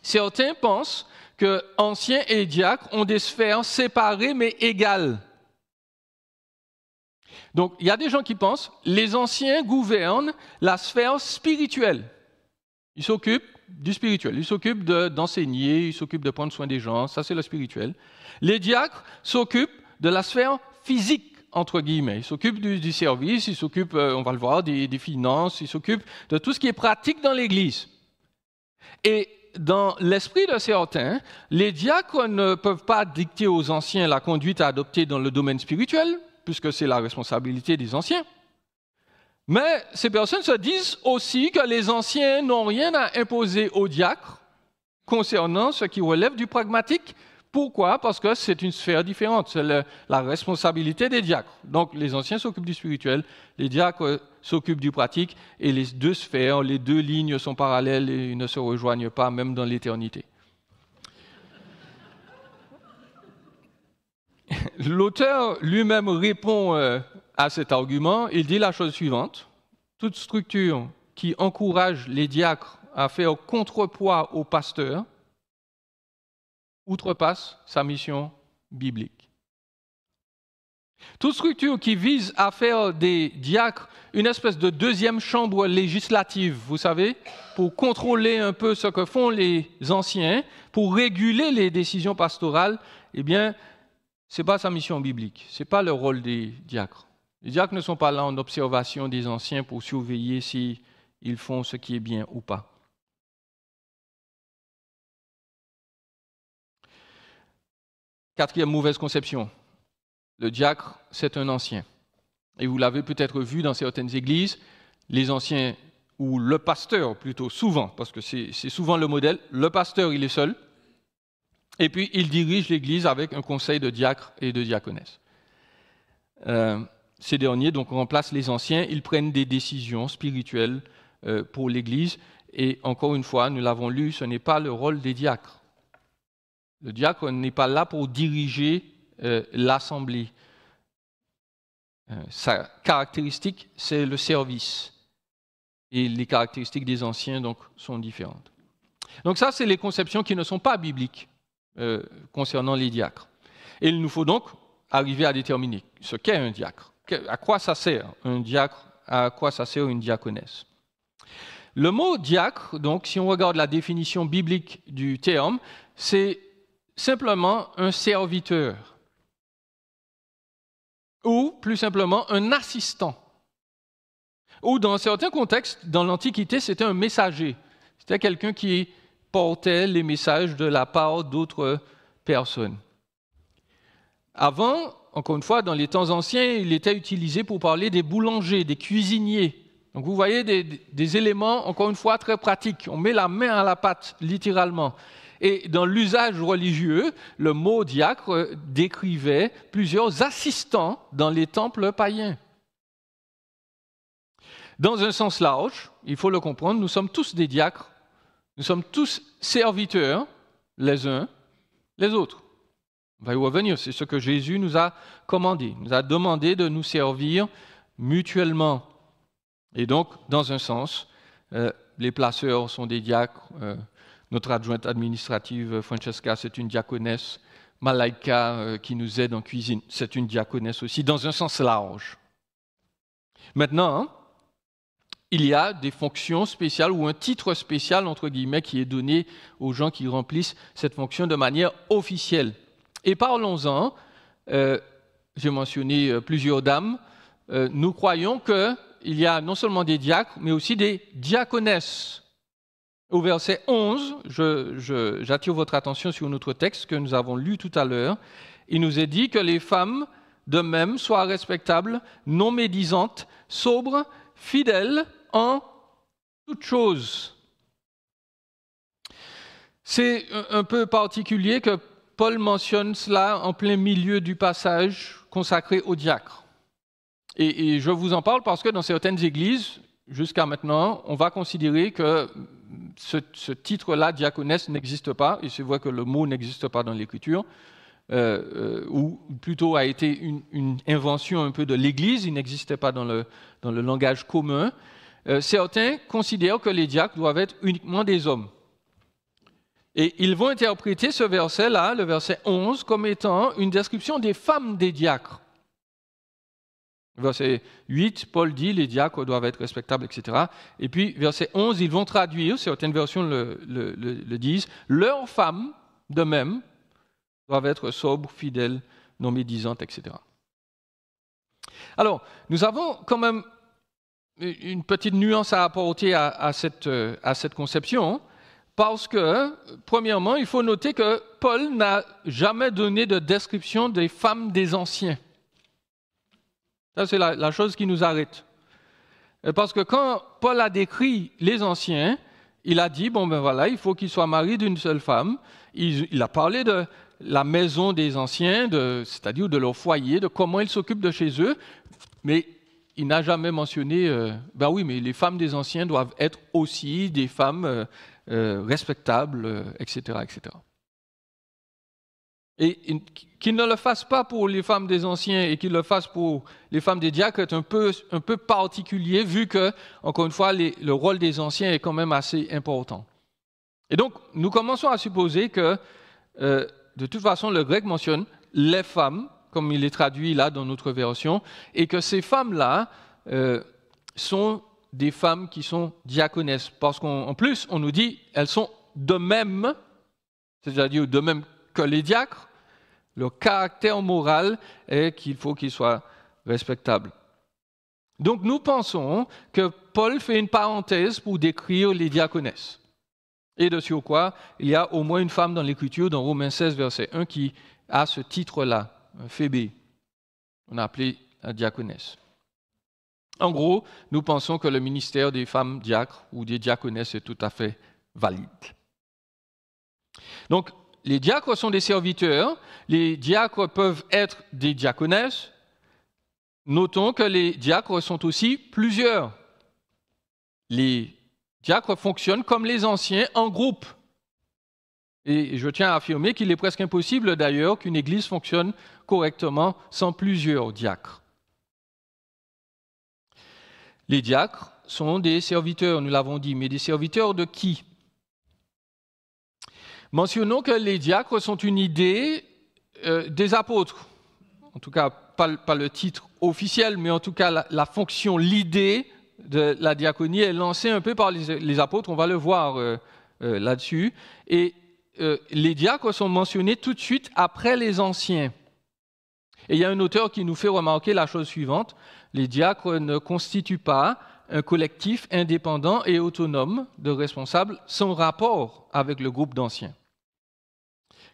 Certains pensent que anciens et diacres ont des sphères séparées mais égales. Donc, il y a des gens qui pensent que les anciens gouvernent la sphère spirituelle. Ils s'occupent du spirituel, ils s'occupent d'enseigner, ils s'occupent de prendre soin des gens, ça c'est le spirituel. Les diacres s'occupent de la sphère physique, entre guillemets. Ils s'occupent du service, ils s'occupent, on va le voir, des finances, ils s'occupent de tout ce qui est pratique dans l'Église. Et dans l'esprit de certains, les diacres ne peuvent pas dicter aux anciens la conduite à adopter dans le domaine spirituel, puisque c'est la responsabilité des anciens. Mais ces personnes se disent aussi que les anciens n'ont rien à imposer aux diacres concernant ce qui relève du pragmatique. Pourquoi? Parce que c'est une sphère différente, c'est la responsabilité des diacres. Donc les anciens s'occupent du spirituel, les diacres s'occupent du pratique, et les deux sphères, les deux lignes sont parallèles et ne se rejoignent pas, même dans l'éternité. L'auteur lui-même répond à cet argument. Il dit la chose suivante. Toute structure qui encourage les diacres à faire contrepoids au pasteur outrepasse sa mission biblique. Toute structure qui vise à faire des diacres une espèce de deuxième chambre législative, vous savez, pour contrôler un peu ce que font les anciens, pour réguler les décisions pastorales, eh bien, ce n'est pas sa mission biblique, ce n'est pas le rôle des diacres. Les diacres ne sont pas là en observation des anciens pour surveiller s'ils font ce qui est bien ou pas. Quatrième mauvaise conception, le diacre, c'est un ancien. Et vous l'avez peut-être vu dans certaines églises, les anciens, ou le pasteur plutôt, souvent, parce que c'est souvent le modèle, le pasteur, il est seul, et puis il dirige l'église avec un conseil de diacres et de diaconesses. Ces derniers donc remplacent les anciens, ils prennent des décisions spirituelles pour l'église, et encore une fois, nous l'avons lu, ce n'est pas le rôle des diacres. Le diacre n'est pas là pour diriger l'assemblée. Sa caractéristique, c'est le service. Et les caractéristiques des anciens donc, sont différentes. Donc ça, c'est les conceptions qui ne sont pas bibliques concernant les diacres. Et il nous faut donc arriver à déterminer ce qu'est un diacre. À quoi ça sert un diacre? À quoi ça sert une diaconesse? Le mot diacre, donc, si on regarde la définition biblique du terme, c'est simplement un serviteur. Ou, plus simplement, un assistant. Ou, dans certains contextes, dans l'Antiquité, c'était un messager. C'était quelqu'un qui portait les messages de la part d'autres personnes. Avant, encore une fois, dans les temps anciens, il était utilisé pour parler des boulangers, des cuisiniers. Donc vous voyez des éléments, encore une fois, très pratiques. On met la main à la pâte, littéralement. Et dans l'usage religieux, le mot diacre décrivait plusieurs assistants dans les temples païens. Dans un sens large, il faut le comprendre, nous sommes tous des diacres, nous sommes tous serviteurs, les uns, les autres. On va y revenir, c'est ce que Jésus nous a commandé, nous a demandé de nous servir mutuellement. Et donc, dans un sens, les placeurs sont des diacres. Notre adjointe administrative, Francesca, c'est une diaconesse. Malaika, qui nous aide en cuisine, c'est une diaconesse aussi, dans un sens large. Maintenant, il y a des fonctions spéciales ou un titre spécial, entre guillemets, qui est donné aux gens qui remplissent cette fonction de manière officielle. Et parlons-en. J'ai mentionné plusieurs dames. Nous croyons qu'il y a non seulement des diacres, mais aussi des diaconesses. Au verset 11, j'attire votre attention sur notre texte que nous avons lu tout à l'heure. Il nous est dit que les femmes, de même, soient respectables, non médisantes, sobres, fidèles en toutes choses. C'est un peu particulier que Paul mentionne cela en plein milieu du passage consacré aux diacres. Et je vous en parle parce que dans certaines églises, jusqu'à maintenant, on va considérer que ce titre-là, diaconesse, n'existe pas, et c'est vrai que le mot n'existe pas dans l'Écriture, ou plutôt a été une invention un peu de l'Église, il n'existait pas dans le langage commun. Certains considèrent que les diacres doivent être uniquement des hommes. Et ils vont interpréter ce verset-là, le verset 11, comme étant une description des femmes des diacres. Verset 8, Paul dit les diacres doivent être respectables, etc. Et puis, verset 11, ils vont traduire, certaines versions le disent, leurs femmes, de même, doivent être sobres, fidèles, non médisantes, etc. Alors, nous avons quand même une petite nuance à apporter à cette conception, parce que, premièrement, il faut noter que Paul n'a jamais donné de description des femmes des anciens. Ça, c'est la chose qui nous arrête. Parce que quand Paul a décrit les anciens, il a dit, bon ben voilà, il faut qu'ils soient mariés d'une seule femme. Il a parlé de la maison des anciens, c'est-à-dire de leur foyer, de comment ils s'occupent de chez eux, mais il n'a jamais mentionné, ben oui, mais les femmes des anciens doivent être aussi des femmes respectables, etc., etc. Et qu'il ne le fasse pas pour les femmes des anciens et qu'il le fasse pour les femmes des diacres est un peu particulier, vu que, encore une fois, le rôle des anciens est quand même assez important. Et donc, nous commençons à supposer que, de toute façon, le grec mentionne les femmes, comme il est traduit là dans notre version, et que ces femmes-là sont des femmes qui sont diaconesses. Parce qu'en plus, on nous dit elles sont de même, c'est-à-dire de même que les diacres, leur caractère moral est qu'il faut qu'ils soient respectables. Donc nous pensons que Paul fait une parenthèse pour décrire les diaconesses. Et de surcroît, il y a au moins une femme dans l'Écriture, dans Romains 16, verset 1, qui a ce titre-là, Phébé. On a appelé la diaconesse. En gros, nous pensons que le ministère des femmes diacres ou des diaconesses est tout à fait valide. Donc, les diacres sont des serviteurs, les diacres peuvent être des diaconesses. Notons que les diacres sont aussi plusieurs. Les diacres fonctionnent comme les anciens en groupe. Et je tiens à affirmer qu'il est presque impossible d'ailleurs qu'une église fonctionne correctement sans plusieurs diacres. Les diacres sont des serviteurs, nous l'avons dit, mais des serviteurs de qui ? Mentionnons que les diacres sont une idée des apôtres. En tout cas, pas le titre officiel, mais en tout cas la fonction, l'idée de la diaconie est lancée un peu par les apôtres, on va le voir là-dessus. Et les diacres sont mentionnés tout de suite après les anciens. Et il y a un auteur qui nous fait remarquer la chose suivante, les diacres ne constituent pas un collectif indépendant et autonome de responsables sans rapport avec le groupe d'anciens.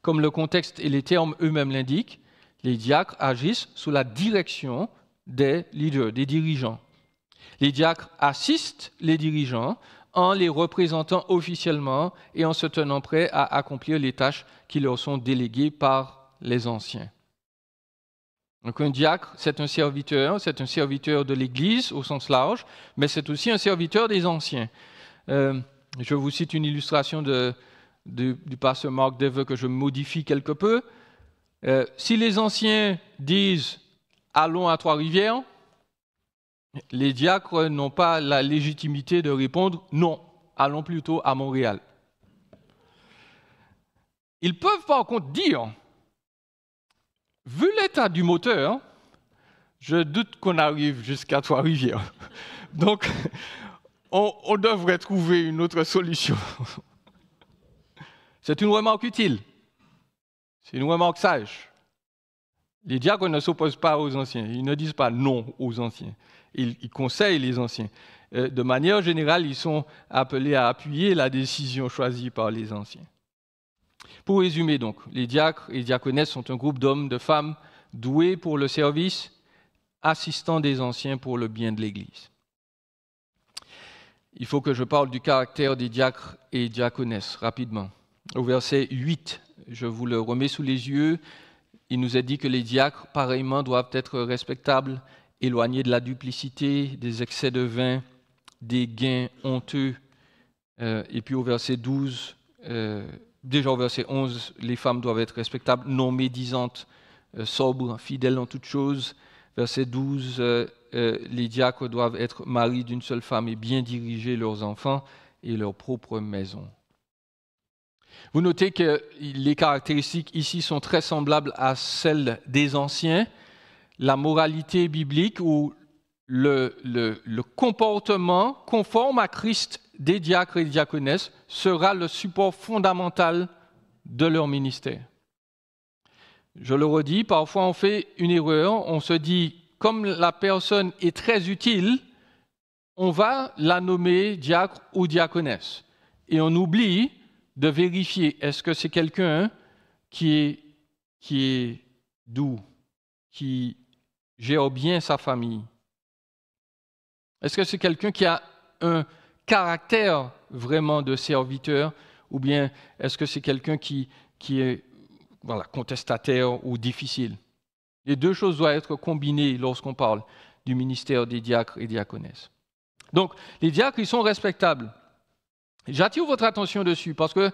Comme le contexte et les termes eux-mêmes l'indiquent, les diacres agissent sous la direction des leaders, des dirigeants. Les diacres assistent les dirigeants en les représentant officiellement et en se tenant prêts à accomplir les tâches qui leur sont déléguées par les anciens. Donc un diacre, c'est un serviteur de l'Église au sens large, mais c'est aussi un serviteur des anciens. Je vous cite une illustration du pasteur Mark Dever que je modifie quelque peu. Si les anciens disent « allons à Trois-Rivières », Les diacres n'ont pas la légitimité de répondre « non, allons plutôt à Montréal ». Ils peuvent par contre dire, vu l'état du moteur, je doute qu'on arrive jusqu'à Trois-Rivières. Donc, on devrait trouver une autre solution. C'est une remarque utile. C'est une remarque sage. Les diacres ne s'opposent pas aux anciens. Ils ne disent pas non aux anciens. Ils conseillent les anciens. De manière générale, ils sont appelés à appuyer la décision choisie par les anciens. Pour résumer donc, les diacres et diaconesses sont un groupe d'hommes, de femmes doués pour le service, assistant des anciens pour le bien de l'Église. Il faut que je parle du caractère des diacres et diaconesses rapidement. Au verset 8, je vous le remets sous les yeux, il nous est dit que les diacres, pareillement, doivent être respectables, éloignés de la duplicité, des excès de vin, des gains honteux. Et puis au verset 12, déjà au verset 11, les femmes doivent être respectables, non médisantes, sobres, fidèles en toutes choses. Verset 12, les diacres doivent être maris d'une seule femme et bien diriger leurs enfants et leur propre maison. Vous notez que les caractéristiques ici sont très semblables à celles des anciens. La moralité biblique ou le comportement conforme à Christ des diacres et diaconesses sera le support fondamental de leur ministère. Je le redis, parfois on fait une erreur, on se dit, comme la personne est très utile, on va la nommer diacre ou diaconesse. Et on oublie de vérifier, est-ce que c'est quelqu'un qui est doux, qui gère bien sa famille? Est-ce que c'est quelqu'un qui a un caractère vraiment de serviteur, ou bien est-ce que c'est quelqu'un qui est contestataire ou difficile? Les deux choses doivent être combinées lorsqu'on parle du ministère des diacres et diaconesses. Donc, les diacres, ils sont respectables. J'attire votre attention dessus parce que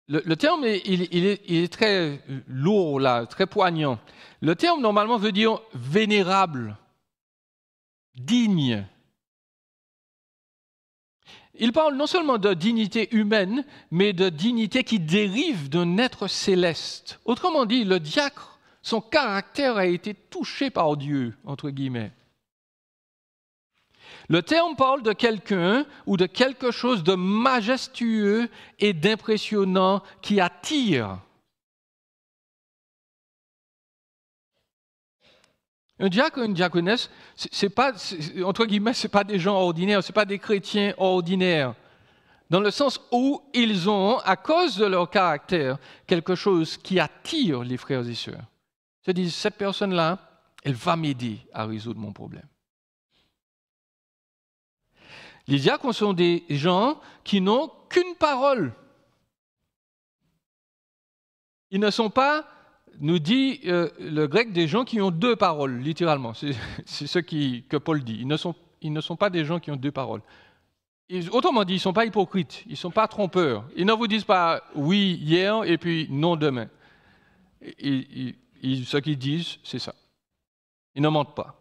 le terme, il est très lourd, là, très poignant. Le terme, normalement, veut dire vénérable, digne. Il parle non seulement de dignité humaine, mais de dignité qui dérive d'un être céleste. Autrement dit, le diacre, son caractère a été touché par Dieu, entre guillemets. Le terme parle de quelqu'un ou de quelque chose de majestueux et d'impressionnant qui attire. Un diacre ou une diaconesse, entre guillemets, ce n'est pas des gens ordinaires, ce n'est pas des chrétiens ordinaires. Dans le sens où ils ont, à cause de leur caractère, quelque chose qui attire les frères et sœurs. Ils se disent, cette personne-là, elle va m'aider à résoudre mon problème. Les diacres sont des gens qui n'ont qu'une parole. Ils ne sont pas, nous dit le grec, des gens qui ont deux paroles, littéralement. C'est ce que Paul dit. Ils ne sont pas des gens qui ont deux paroles. Autrement dit, ils ne sont pas hypocrites, ils ne sont pas trompeurs. Ils ne vous disent pas oui hier et puis non demain. Ce qu'ils disent, c'est ça. Ils ne mentent pas.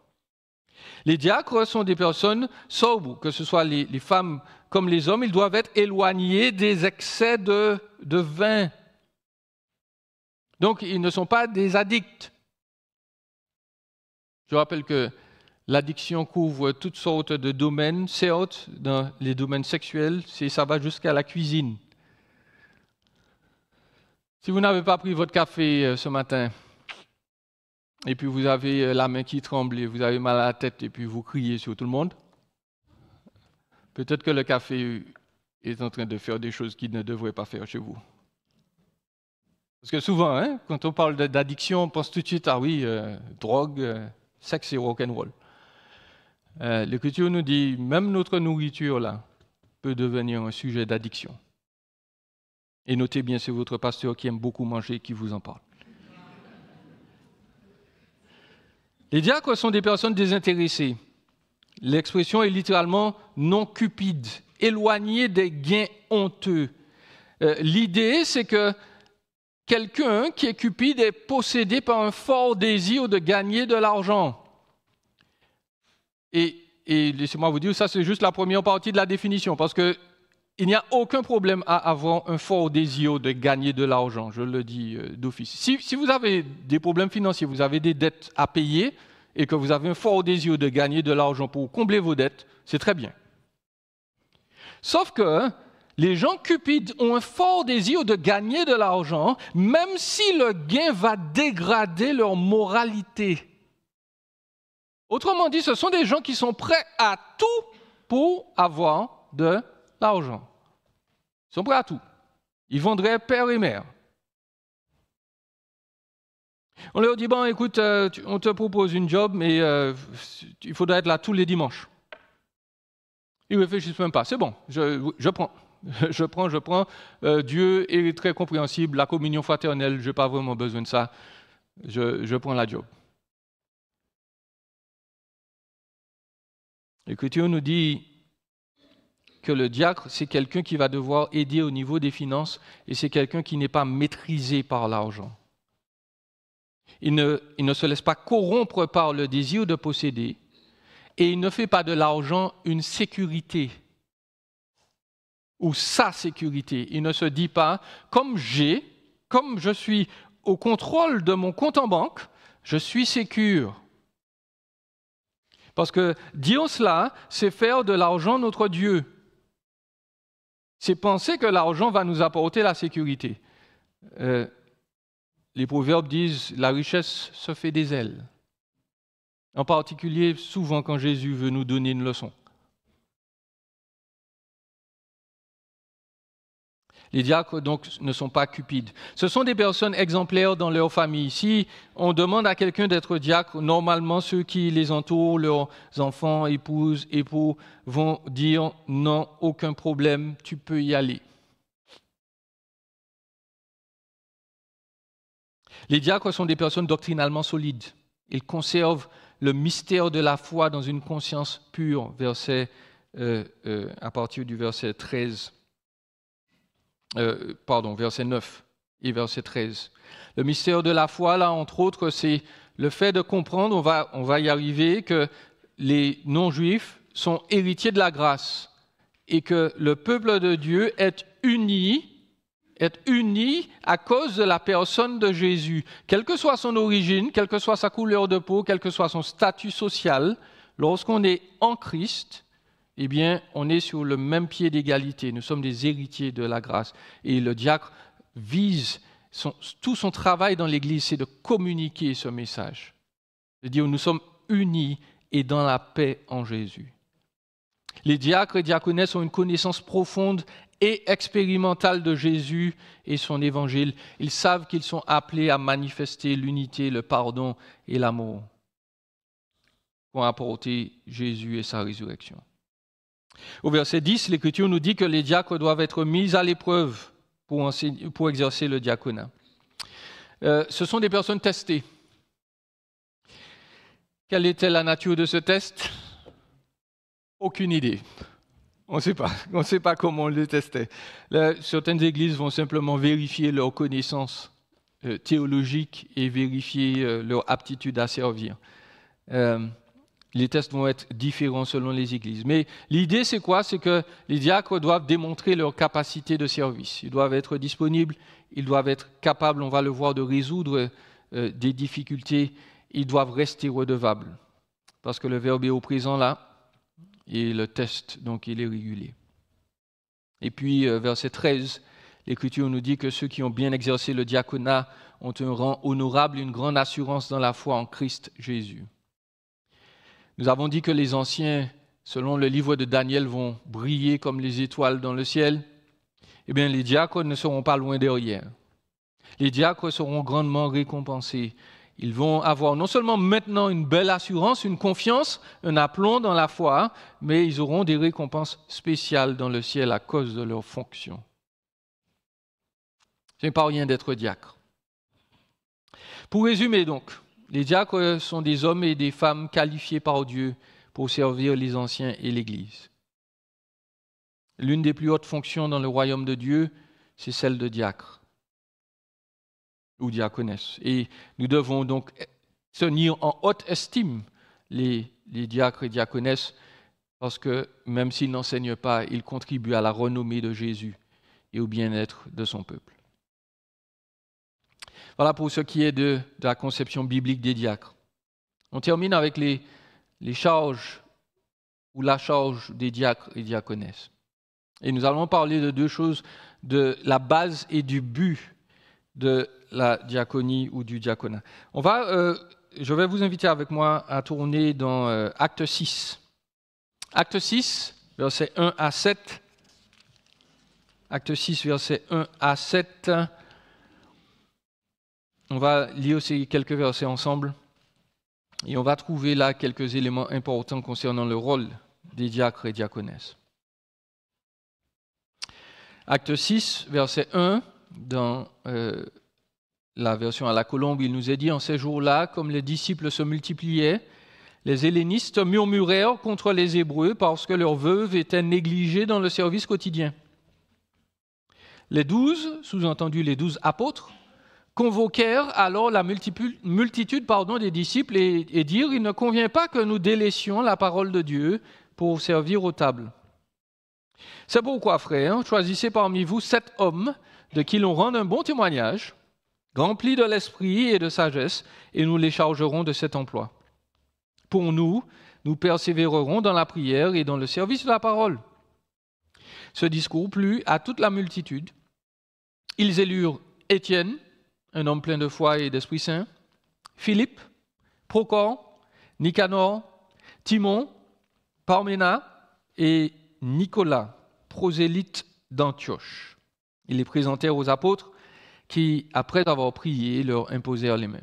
Les diacres sont des personnes sobres, que ce soit les femmes comme les hommes, ils doivent être éloignés des excès de vin. Donc, ils ne sont pas des addicts. Je rappelle que l'addiction couvre toutes sortes de domaines, certes, dans les domaines sexuels, ça va jusqu'à la cuisine. Si vous n'avez pas pris votre café ce matin, et puis vous avez la main qui tremble, et vous avez mal à la tête, et puis vous criez sur tout le monde, peut-être que le café est en train de faire des choses qu'il ne devrait pas faire chez vous. Parce que souvent, quand on parle d'addiction, on pense tout de suite, drogue, sexe et rock'n'roll. L'Écriture nous dit, même notre nourriture, là, peut devenir un sujet d'addiction. Et notez bien, c'est votre pasteur qui aime beaucoup manger qui vous en parle. Les diacres sont des personnes désintéressées. L'expression est littéralement non cupide, éloignées des gains honteux. L'idée, c'est que quelqu'un qui est cupide est possédé par un fort désir de gagner de l'argent. Et Et laissez-moi vous dire, ça c'est juste la première partie de la définition, parce qu'il n'y a aucun problème à avoir un fort désir de gagner de l'argent, je le dis d'office. Si vous avez des problèmes financiers, vous avez des dettes à payer, et que vous avez un fort désir de gagner de l'argent pour combler vos dettes, c'est très bien. Sauf que les gens cupides ont un fort désir de gagner de l'argent, même si le gain va dégrader leur moralité. Autrement dit, ce sont des gens qui sont prêts à tout pour avoir de l'argent. Ils sont prêts à tout. Ils vendraient père et mère. On leur dit, bon, écoute, on te propose une job, mais il faudra être là tous les dimanches. Ils ne réfléchissent même pas. C'est bon, je prends. Je prends. Dieu est très compréhensible. La communion fraternelle, je n'ai pas vraiment besoin de ça. Je prends la job. L'Écriture nous dit que le diacre, c'est quelqu'un qui va devoir aider au niveau des finances et c'est quelqu'un qui n'est pas maîtrisé par l'argent. Il ne se laisse pas corrompre par le désir de posséder et il ne fait pas de l'argent une sécurité ou sa sécurité. Il ne se dit pas, comme je suis au contrôle de mon compte en banque, je suis sécure. Parce que dire cela, c'est faire de l'argent notre Dieu. C'est penser que l'argent va nous apporter la sécurité. Les proverbes disent « la richesse se fait des ailes ». En particulier, souvent quand Jésus veut nous donner une leçon. Les diacres, donc, ne sont pas cupides. Ce sont des personnes exemplaires dans leur famille. Si on demande à quelqu'un d'être diacre, normalement, ceux qui les entourent, leurs enfants, épouses, époux, vont dire « non, aucun problème, tu peux y aller ». Les diacres sont des personnes doctrinalement solides. Ils conservent le mystère de la foi dans une conscience pure, à partir du verset 13. Verset 9 et verset 13. Le mystère de la foi, là, entre autres, c'est le fait de comprendre, on va y arriver, que les non-juifs sont héritiers de la grâce et que le peuple de Dieu est uni à cause de la personne de Jésus. Quelle que soit son origine, quelle que soit sa couleur de peau, quel que soit son statut social, lorsqu'on est en Christ, eh bien, on est sur le même pied d'égalité. Nous sommes des héritiers de la grâce. Et le diacre vise, tout son travail dans l'Église, c'est de communiquer ce message. De dire, nous sommes unis et dans la paix en Jésus. Les diacres et diaconesses ont une connaissance profonde et expérimentale de Jésus et son évangile. Ils savent qu'ils sont appelés à manifester l'unité, le pardon et l'amour pour apporter Jésus et sa résurrection. Au verset 10, l'Écriture nous dit que les diacres doivent être mis à l'épreuve pour exercer le diaconat. Ce sont des personnes testées. Quelle était la nature de ce test? Aucune idée. On ne sait pas comment on le testait. Certaines églises vont simplement vérifier leur connaissance théologique et vérifier leur aptitude à servir. Les tests vont être différents selon les églises. Mais l'idée, c'est quoi? C'est que les diacres doivent démontrer leur capacité de service. Ils doivent être disponibles, ils doivent être capables, on va le voir, de résoudre des difficultés. Ils doivent rester redevables. Parce que le verbe est au présent là, et le test, donc, il est régulier. Et puis, verset 13, l'Écriture nous dit que ceux qui ont bien exercé le diaconat ont un rang honorable, une grande assurance dans la foi en Christ Jésus. Nous avons dit que les anciens, selon le livre de Daniel, vont briller comme les étoiles dans le ciel. Eh bien, les diacres ne seront pas loin derrière. Les diacres seront grandement récompensés. Ils vont avoir non seulement maintenant une belle assurance, une confiance, un aplomb dans la foi, mais ils auront des récompenses spéciales dans le ciel à cause de leur fonction. Ce n'est pas rien d'être diacre. Pour résumer donc, les diacres sont des hommes et des femmes qualifiés par Dieu pour servir les anciens et l'Église. L'une des plus hautes fonctions dans le royaume de Dieu, c'est celle de diacre ou diaconesse. Et nous devons donc tenir en haute estime les diacres et diaconesses parce que même s'il n'enseigne pas, il contribue à la renommée de Jésus et au bien-être de son peuple. Voilà pour ce qui est de la conception biblique des diacres. On termine avec les charges ou la charge des diacres et diaconesses. Et nous allons parler de deux choses, de la base et du but de la diaconie ou du diaconat. Je vais vous inviter avec moi à tourner dans Acte 6. Acte 6, versets 1 à 7. Acte 6, versets 1 à 7. On va lire ces quelques versets ensemble et on va trouver là quelques éléments importants concernant le rôle des diacres et diaconesses. Acte 6, verset 1, dans la version à la colombe, il nous est dit « En ces jours-là, comme les disciples se multipliaient, les hellénistes murmurèrent contre les Hébreux parce que leurs veuves étaient négligées dans le service quotidien. Les 12, sous-entendu les 12 apôtres, convoquèrent alors la multitude des disciples et dirent « Il ne convient pas que nous délaissions la parole de Dieu pour servir aux tables. C'est pourquoi, frères, choisissez parmi vous 7 hommes de qui l'on rende un bon témoignage, remplis de l'esprit et de sagesse, et nous les chargerons de cet emploi. Pour nous persévérerons dans la prière et dans le service de la parole. » Ce discours plut à toute la multitude. Ils élurent Étienne, un homme plein de foi et d'Esprit Saint, Philippe, Procor, Nicanor, Timon, Parména et Nicolas, prosélyte d'Antioche. Ils les présentèrent aux apôtres qui, après avoir prié, leur imposèrent les mains.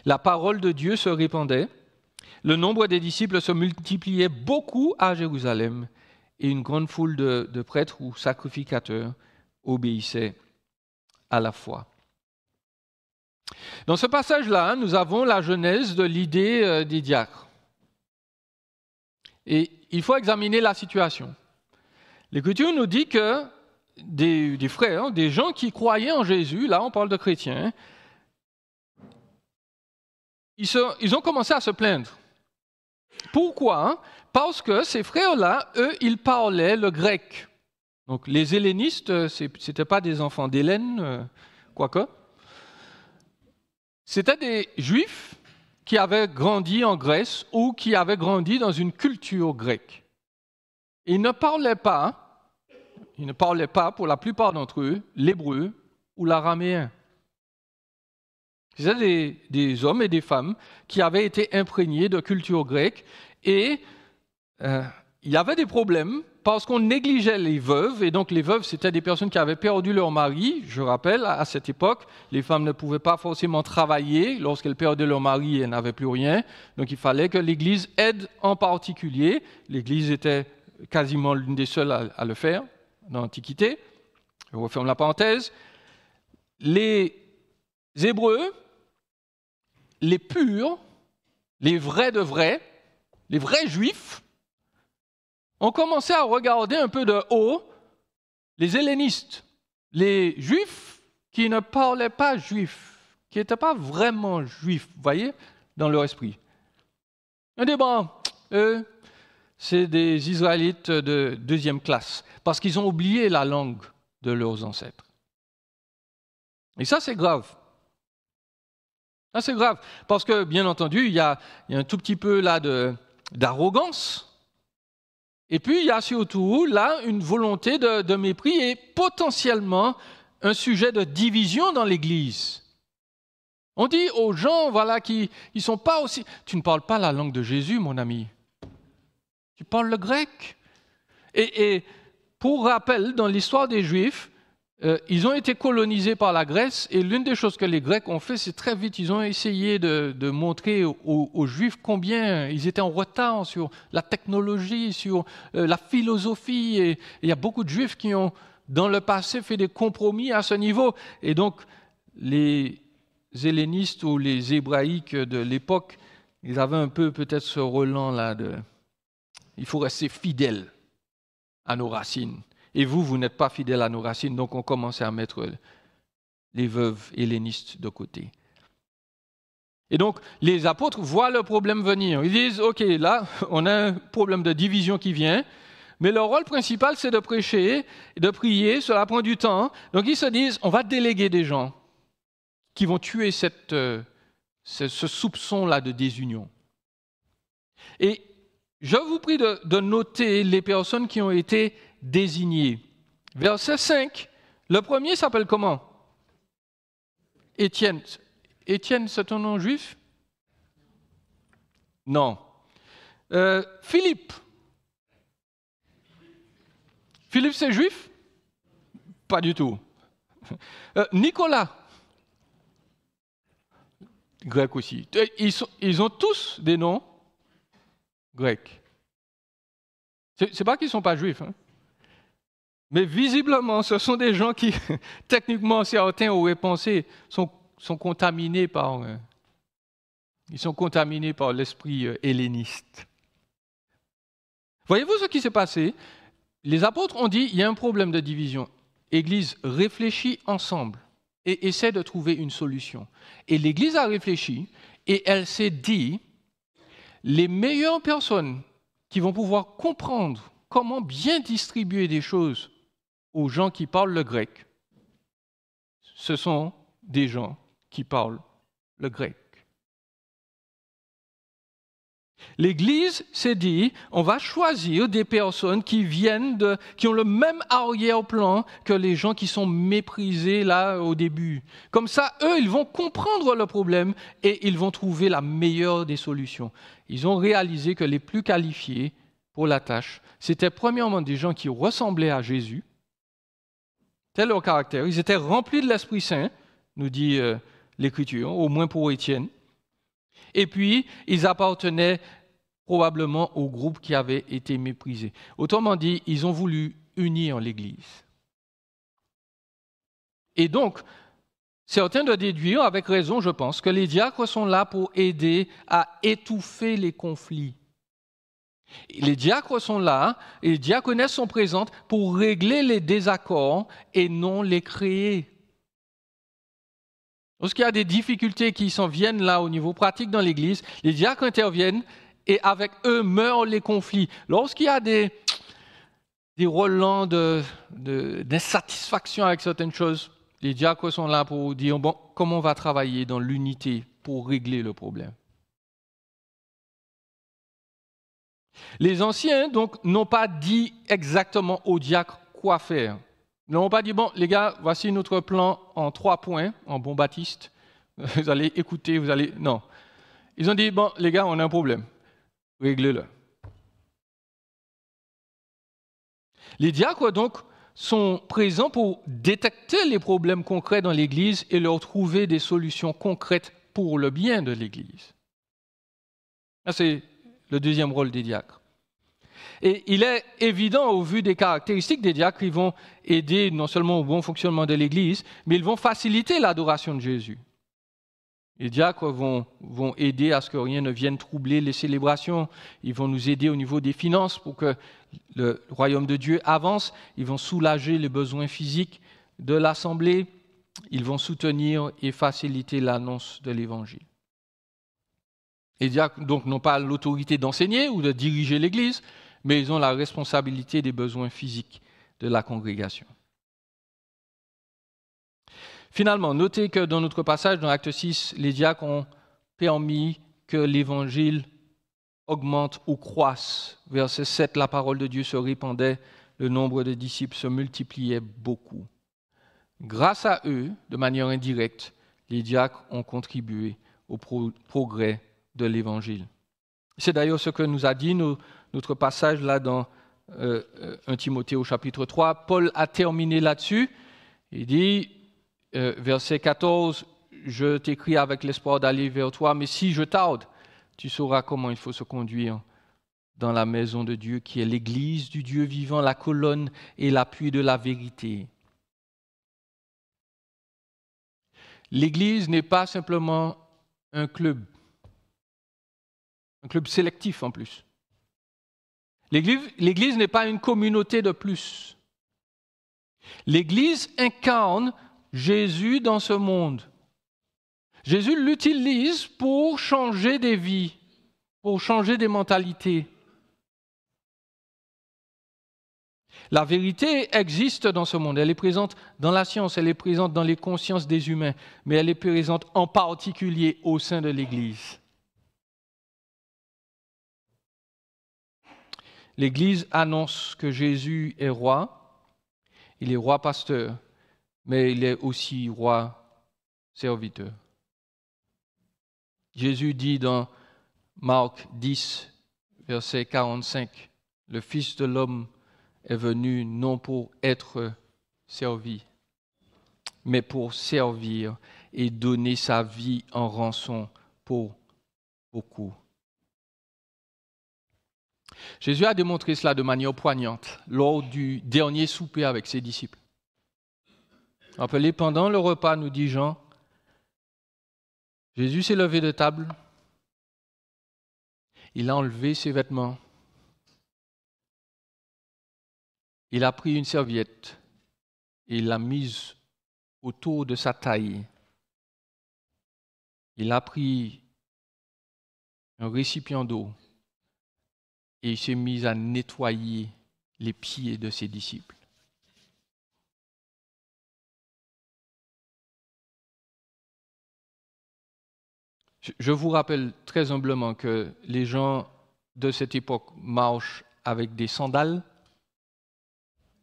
La parole de Dieu se répandait, le nombre des disciples se multipliait beaucoup à Jérusalem et une grande foule de prêtres ou sacrificateurs obéissait à la foi. Dans ce passage-là, nous avons la genèse de l'idée des diacres. Et il faut examiner la situation. L'Écriture nous dit que des frères, des gens qui croyaient en Jésus, là on parle de chrétiens, ils ont commencé à se plaindre. Pourquoi? Parce que ces frères-là, eux, ils parlaient le grec. Donc les hellénistes, ce n'étaient pas des enfants d'Hélène, quoique. C'étaient des juifs qui avaient grandi en Grèce ou qui avaient grandi dans une culture grecque. Ils ne parlaient pas pour la plupart d'entre eux l'hébreu ou l'araméen. C'était des hommes et des femmes qui avaient été imprégnés de culture grecque et il y avait des problèmes parce qu'on négligeait les veuves, et donc les veuves, c'était des personnes qui avaient perdu leur mari. Je rappelle, à cette époque, les femmes ne pouvaient pas forcément travailler. Lorsqu'elles perdaient leur mari, elles n'avaient plus rien. Donc il fallait que l'Église aide en particulier. L'Église était quasiment l'une des seules à le faire dans l'Antiquité. Je referme la parenthèse. Les Hébreux, les purs, les vrais de vrais, les vrais Juifs, ont commencé à regarder un peu de haut les hellénistes, les Juifs qui ne parlaient pas juif, qui n'étaient pas vraiment juifs, vous voyez, dans leur esprit. On dit, bon, eux, c'est des Israélites de deuxième classe, parce qu'ils ont oublié la langue de leurs ancêtres. Et ça, c'est grave. Ça, c'est grave, parce que, bien entendu, il y a un tout petit peu là d'arrogance. Et puis, il y a surtout là une volonté de mépris et potentiellement un sujet de division dans l'Église. On dit aux gens, voilà, qui ne sont pas aussi... Tu ne parles pas la langue de Jésus, mon ami. Tu parles le grec. Et pour rappel, dans l'histoire des Juifs, ils ont été colonisés par la Grèce et l'une des choses que les Grecs ont fait, c'est très vite, ils ont essayé de montrer aux Juifs combien ils étaient en retard sur la technologie, sur la philosophie. Et il y a beaucoup de Juifs qui ont, dans le passé, fait des compromis à ce niveau. Et donc, les hellénistes ou les hébraïques de l'époque, ils avaient un peu peut-être ce relent-là de « il faut rester fidèle à nos racines ». Et vous n'êtes pas fidèles à nos racines, donc on commence à mettre les veuves hellénistes de côté. Et donc, les apôtres voient le problème venir. Ils disent, OK, là, on a un problème de division qui vient, mais leur rôle principal, c'est de prêcher, de prier, cela prend du temps. Donc, ils se disent, on va déléguer des gens qui vont tuer ce soupçon-là de désunion. Et je vous prie de noter les personnes qui ont été désignées. Verset 5, le premier s'appelle comment? Étienne. Étienne, c'est ton nom juif? Non. Philippe. Philippe, c'est juif? Pas du tout. Nicolas. Grec aussi. Ils ont tous des noms grecs. C'est pas qu'ils ne sont pas juifs, hein. Mais visiblement, ce sont des gens qui, techniquement, certains auraient pensé, sont contaminés par l'esprit helléniste. Voyez-vous ce qui s'est passé? Les apôtres ont dit, il y a un problème de division. L'Église réfléchit ensemble et essaie de trouver une solution. Et l'Église a réfléchi et elle s'est dit, les meilleures personnes qui vont pouvoir comprendre comment bien distribuer des choses aux gens qui parlent le grec, ce sont des gens qui parlent le grec. L'Église s'est dit, on va choisir des personnes qui ont le même arrière-plan que les gens qui sont méprisés là au début. Comme ça, eux, ils vont comprendre le problème et ils vont trouver la meilleure des solutions. Ils ont réalisé que les plus qualifiés pour la tâche, c'était premièrement des gens qui ressemblaient à Jésus, tel leur caractère. Ils étaient remplis de l'Esprit Saint, nous dit l'Écriture, au moins pour Étienne. Et puis, ils appartenaient probablement au groupe qui avait été méprisé. Autrement dit, ils ont voulu unir l'Église. Et donc, certains doivent déduire, avec raison, je pense, que les diacres sont là pour aider à étouffer les conflits. Les diacres sont là, et les diaconesses sont présentes pour régler les désaccords et non les créer. Lorsqu'il y a des difficultés qui s'en viennent là au niveau pratique dans l'Église, les diacres interviennent et avec eux meurent les conflits. Lorsqu'il y a des relents d'insatisfaction avec certaines choses, les diacres sont là pour dire, bon, comment on va travailler dans l'unité pour régler le problème. Les anciens, donc, n'ont pas dit exactement aux diacres quoi faire. Ils n'ont pas dit, bon, les gars, voici notre plan en 3 points, en bon baptiste. Vous allez écouter, vous allez... Non. Ils ont dit, bon, les gars, on a un problème. Réglez-le. Les diacres, donc, sont présents pour détecter les problèmes concrets dans l'Église et leur trouver des solutions concrètes pour le bien de l'Église. Ça, c'est le deuxième rôle des diacres. Et il est évident, au vu des caractéristiques des diacres, qu'ils vont aider non seulement au bon fonctionnement de l'Église, mais ils vont faciliter l'adoration de Jésus. Les diacres vont aider à ce que rien ne vienne troubler les célébrations. Ils vont nous aider au niveau des finances pour que le royaume de Dieu avance. Ils vont soulager les besoins physiques de l'Assemblée. Ils vont soutenir et faciliter l'annonce de l'Évangile. Les diacres, donc, n'ont pas l'autorité d'enseigner ou de diriger l'Église, mais ils ont la responsabilité des besoins physiques de la congrégation. Finalement, notez que dans notre passage, dans Acte 6, les diacres ont permis que l'Évangile augmente ou croisse. Verset 7, la parole de Dieu se répandait, le nombre de disciples se multipliait beaucoup. Grâce à eux, de manière indirecte, les diacres ont contribué au progrès de l'Évangile. C'est d'ailleurs ce que nous a dit notre passage là dans 1 Timothée au chapitre 3. Paul a terminé là-dessus. Il dit, verset 14, « Je t'écris avec l'espoir d'aller vers toi, mais si je tarde, tu sauras comment il faut se conduire dans la maison de Dieu, qui est l'Église du Dieu vivant, la colonne et l'appui de la vérité. » L'Église n'est pas simplement un club sélectif en plus. L'Église n'est pas une communauté de plus. L'Église incarne Jésus dans ce monde. Jésus l'utilise pour changer des vies, pour changer des mentalités. La vérité existe dans ce monde, elle est présente dans la science, elle est présente dans les consciences des humains, mais elle est présente en particulier au sein de l'Église. L'Église annonce que Jésus est roi, il est roi pasteur, mais il est aussi roi serviteur. Jésus dit dans Marc 10, verset 45, « Le Fils de l'homme est venu non pour être servi, mais pour servir et donner sa vie en rançon pour beaucoup. » Jésus a démontré cela de manière poignante lors du dernier souper avec ses disciples. Rappelez, pendant le repas, nous dit Jean, Jésus s'est levé de table, il a enlevé ses vêtements, il a pris une serviette et il l'a mise autour de sa taille. Il a pris un récipient d'eau et il s'est mis à nettoyer les pieds de ses disciples. Je vous rappelle très humblement que les gens de cette époque marchent avec des sandales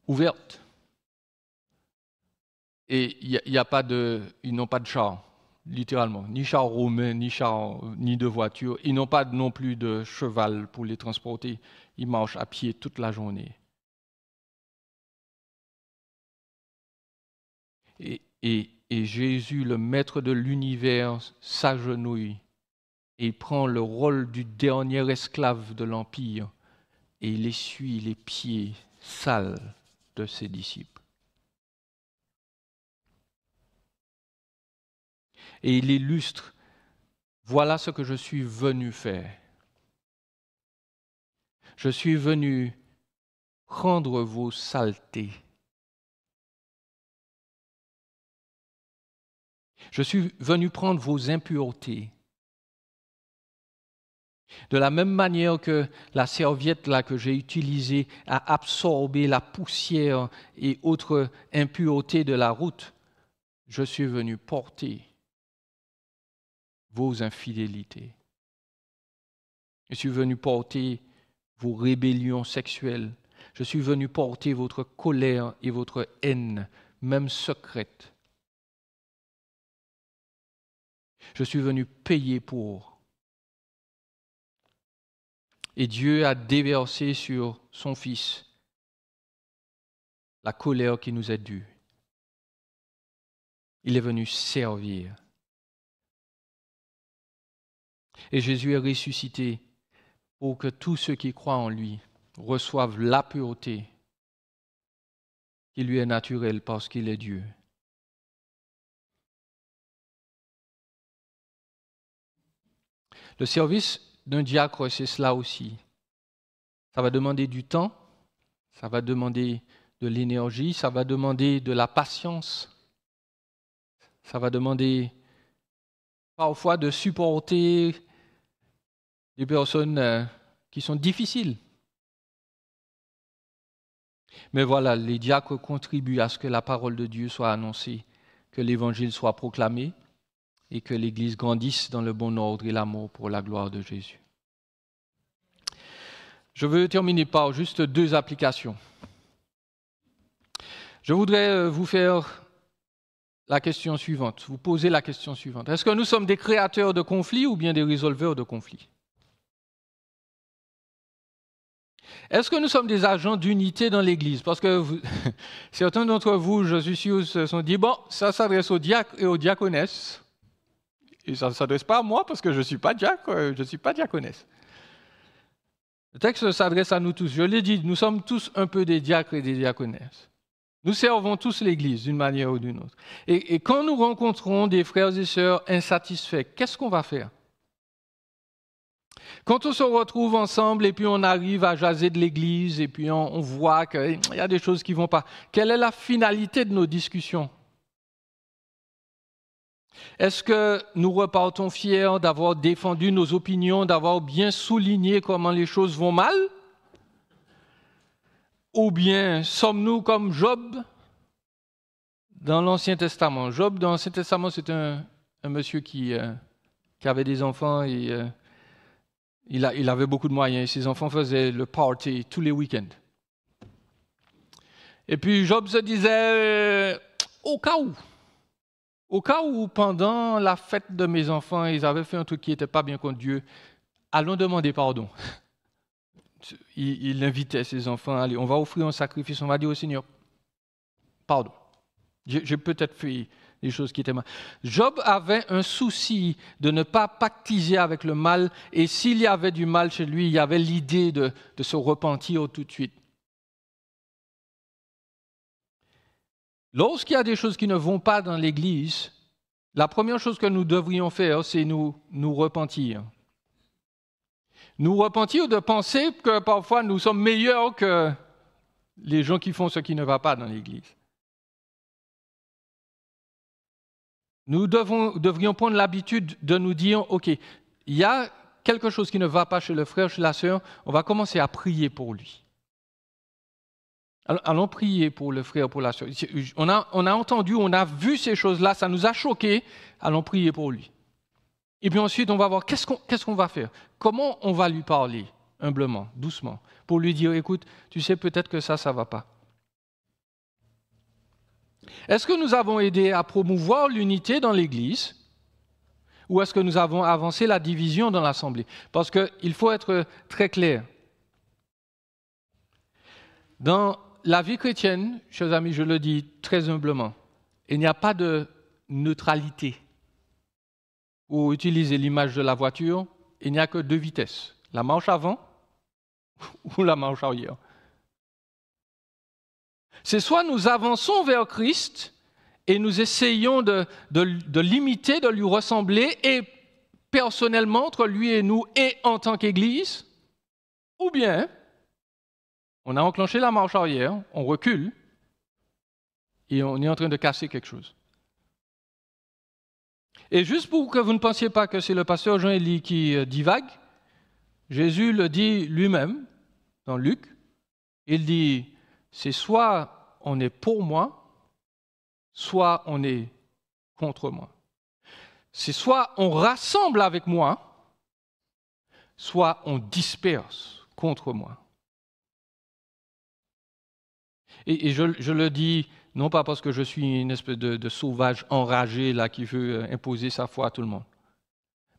ouvertes. Et ils n'ont pas de char, littéralement. Ni char romain, ni de voiture. Ils n'ont pas non plus de cheval pour les transporter. Ils marchent à pied toute la journée. Et Jésus, le maître de l'univers, s'agenouille et prend le rôle du dernier esclave de l'Empire et il essuie les pieds sales de ses disciples. Et il illustre, voilà ce que je suis venu faire. Je suis venu prendre vos saletés. Je suis venu prendre vos impuretés. De la même manière que la serviette là que j'ai utilisée a absorbé la poussière et autres impuretés de la route, je suis venu porter vos infidélités. Je suis venu porter vos rébellions sexuelles. Je suis venu porter votre colère et votre haine, même secrète. Je suis venu payer pour. Et Dieu a déversé sur son Fils la colère qui nous est due. Il est venu servir. Et Jésus est ressuscité pour que tous ceux qui croient en lui reçoivent la pureté qui lui est naturelle parce qu'il est Dieu. Le service d'un diacre, c'est cela aussi. Ça va demander du temps, ça va demander de l'énergie, ça va demander de la patience, ça va demander parfois de supporter des personnes qui sont difficiles. Mais voilà, les diacres contribuent à ce que la parole de Dieu soit annoncée, que l'évangile soit proclamé et que l'Église grandisse dans le bon ordre et l'amour pour la gloire de Jésus. Je veux terminer par juste 2 applications. Je voudrais vous faire la question suivante, vous poser la question suivante. Est-ce que nous sommes des créateurs de conflits ou bien des résolveurs de conflits? Est-ce que nous sommes des agents d'unité dans l'Église? Parce que certains d'entre vous, je suis sûr, se sont dit, bon, ça s'adresse aux diacres et aux diaconesses. Et ça ne s'adresse pas à moi parce que je ne suis pas diacre, je ne suis pas diaconesse. Le texte s'adresse à nous tous. Je l'ai dit, nous sommes tous un peu des diacres et des diaconesses. Nous servons tous l'Église d'une manière ou d'une autre. Et quand nous rencontrons des frères et sœurs insatisfaits, qu'est-ce qu'on va faire? Quand on se retrouve ensemble et puis on arrive à jaser de l'Église et puis on voit qu'il y a des choses qui ne vont pas, quelle est la finalité de nos discussions? Est-ce que nous repartons fiers d'avoir défendu nos opinions, d'avoir bien souligné comment les choses vont mal? Ou bien sommes-nous comme Job dans l'Ancien Testament? Job, dans l'Ancien Testament, c'est un monsieur qui avait des enfants et il avait beaucoup de moyens. Ses enfants faisaient le party tous les week-ends. Et puis Job se disait, au cas où pendant la fête de mes enfants, ils avaient fait un truc qui n'était pas bien contre Dieu, allons demander pardon. Il invitait ses enfants à aller, on va offrir un sacrifice, on va dire au Seigneur, pardon. J'ai peut-être fait des choses qui étaient mal. Job avait un souci de ne pas pactiser avec le mal, et s'il y avait du mal chez lui, il y avait l'idée de se repentir tout de suite. Lorsqu'il y a des choses qui ne vont pas dans l'Église, la première chose que nous devrions faire, c'est nous repentir. Nous repentir de penser que parfois nous sommes meilleurs que les gens qui font ce qui ne va pas dans l'Église. Nous devrions prendre l'habitude de nous dire, OK, il y a quelque chose qui ne va pas chez le frère, chez la sœur, on va commencer à prier pour lui. Allons prier pour le frère, pour la sœur. On a entendu, on a vu ces choses-là, ça nous a choqués, allons prier pour lui. Et puis ensuite, on va voir qu'est-ce qu'on va faire. Comment on va lui parler, humblement, doucement, pour lui dire, écoute, tu sais peut-être que ça ne va pas. Est-ce que nous avons aidé à promouvoir l'unité dans l'Église ou est-ce que nous avons avancé la division dans l'Assemblée? Parce qu'il faut être très clair. Dans la vie chrétienne, chers amis, je le dis très humblement, il n'y a pas de neutralité. Pour utiliser l'image de la voiture, il n'y a que deux vitesses, la marche avant ou la marche arrière. C'est soit nous avançons vers Christ et nous essayons de l'imiter, de lui ressembler, et personnellement, entre lui et nous, et en tant qu'Église, ou bien on a enclenché la marche arrière, on recule, et on est en train de casser quelque chose. Et juste pour que vous ne pensiez pas que c'est le pasteur Jean-Élie qui divague, Jésus le dit lui-même dans Luc, il dit, c'est soit on est pour moi, soit on est contre moi. C'est soit on rassemble avec moi, soit on disperse contre moi. Et je le dis, non pas parce que je suis une espèce de sauvage enragé là, qui veut imposer sa foi à tout le monde,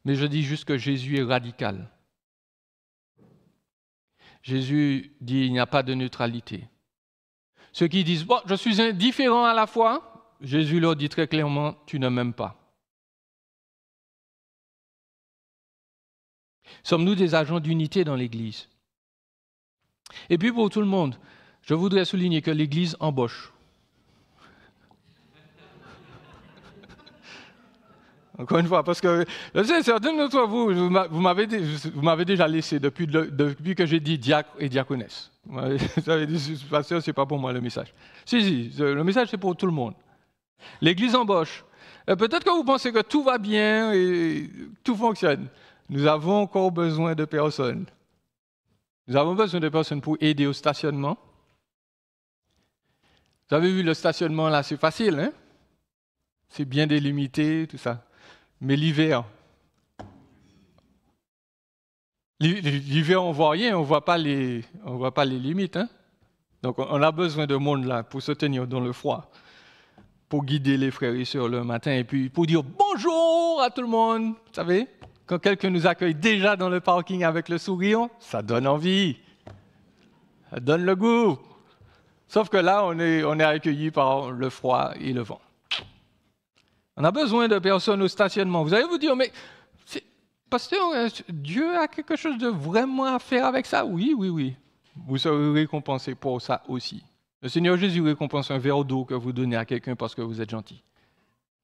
mais je dis juste que Jésus est radical. Jésus dit il n'y a pas de neutralité. Ceux qui disent bon, je suis indifférent à la foi, Jésus leur dit très clairement tu ne m'aimes pas. Sommes-nous des agents d'unité dans l'Église? Et puis pour tout le monde, je voudrais souligner que l'Église embauche. Encore une fois, parce que je sais, certains d'entre vous, vous m'avez déjà laissé depuis que j'ai dit diacre et diaconesse. Vous avez dit, pasteur, ce n'est pas pour moi le message. Si, le message c'est pour tout le monde. L'Église embauche. Peut-être que vous pensez que tout va bien et tout fonctionne. Nous avons encore besoin de personnes. Nous avons besoin de personnes pour aider au stationnement. Vous avez vu le stationnement là, c'est facile, hein? C'est bien délimité, tout ça. Mais l'hiver, on ne voit rien, on ne voit pas les limites. Hein? Donc on a besoin de monde là pour se tenir dans le froid, pour guider les frères et sœurs le matin et puis pour dire bonjour à tout le monde. Vous savez, quand quelqu'un nous accueille déjà dans le parking avec le sourire, ça donne envie, ça donne le goût. Sauf que là, on est accueilli par le froid et le vent. On a besoin de personnes au stationnement. Vous allez vous dire, mais pasteur, Dieu a quelque chose de vraiment à faire avec ça? Oui. Vous serez récompensé pour ça aussi. Le Seigneur Jésus récompense un verre d'eau que vous donnez à quelqu'un parce que vous êtes gentil.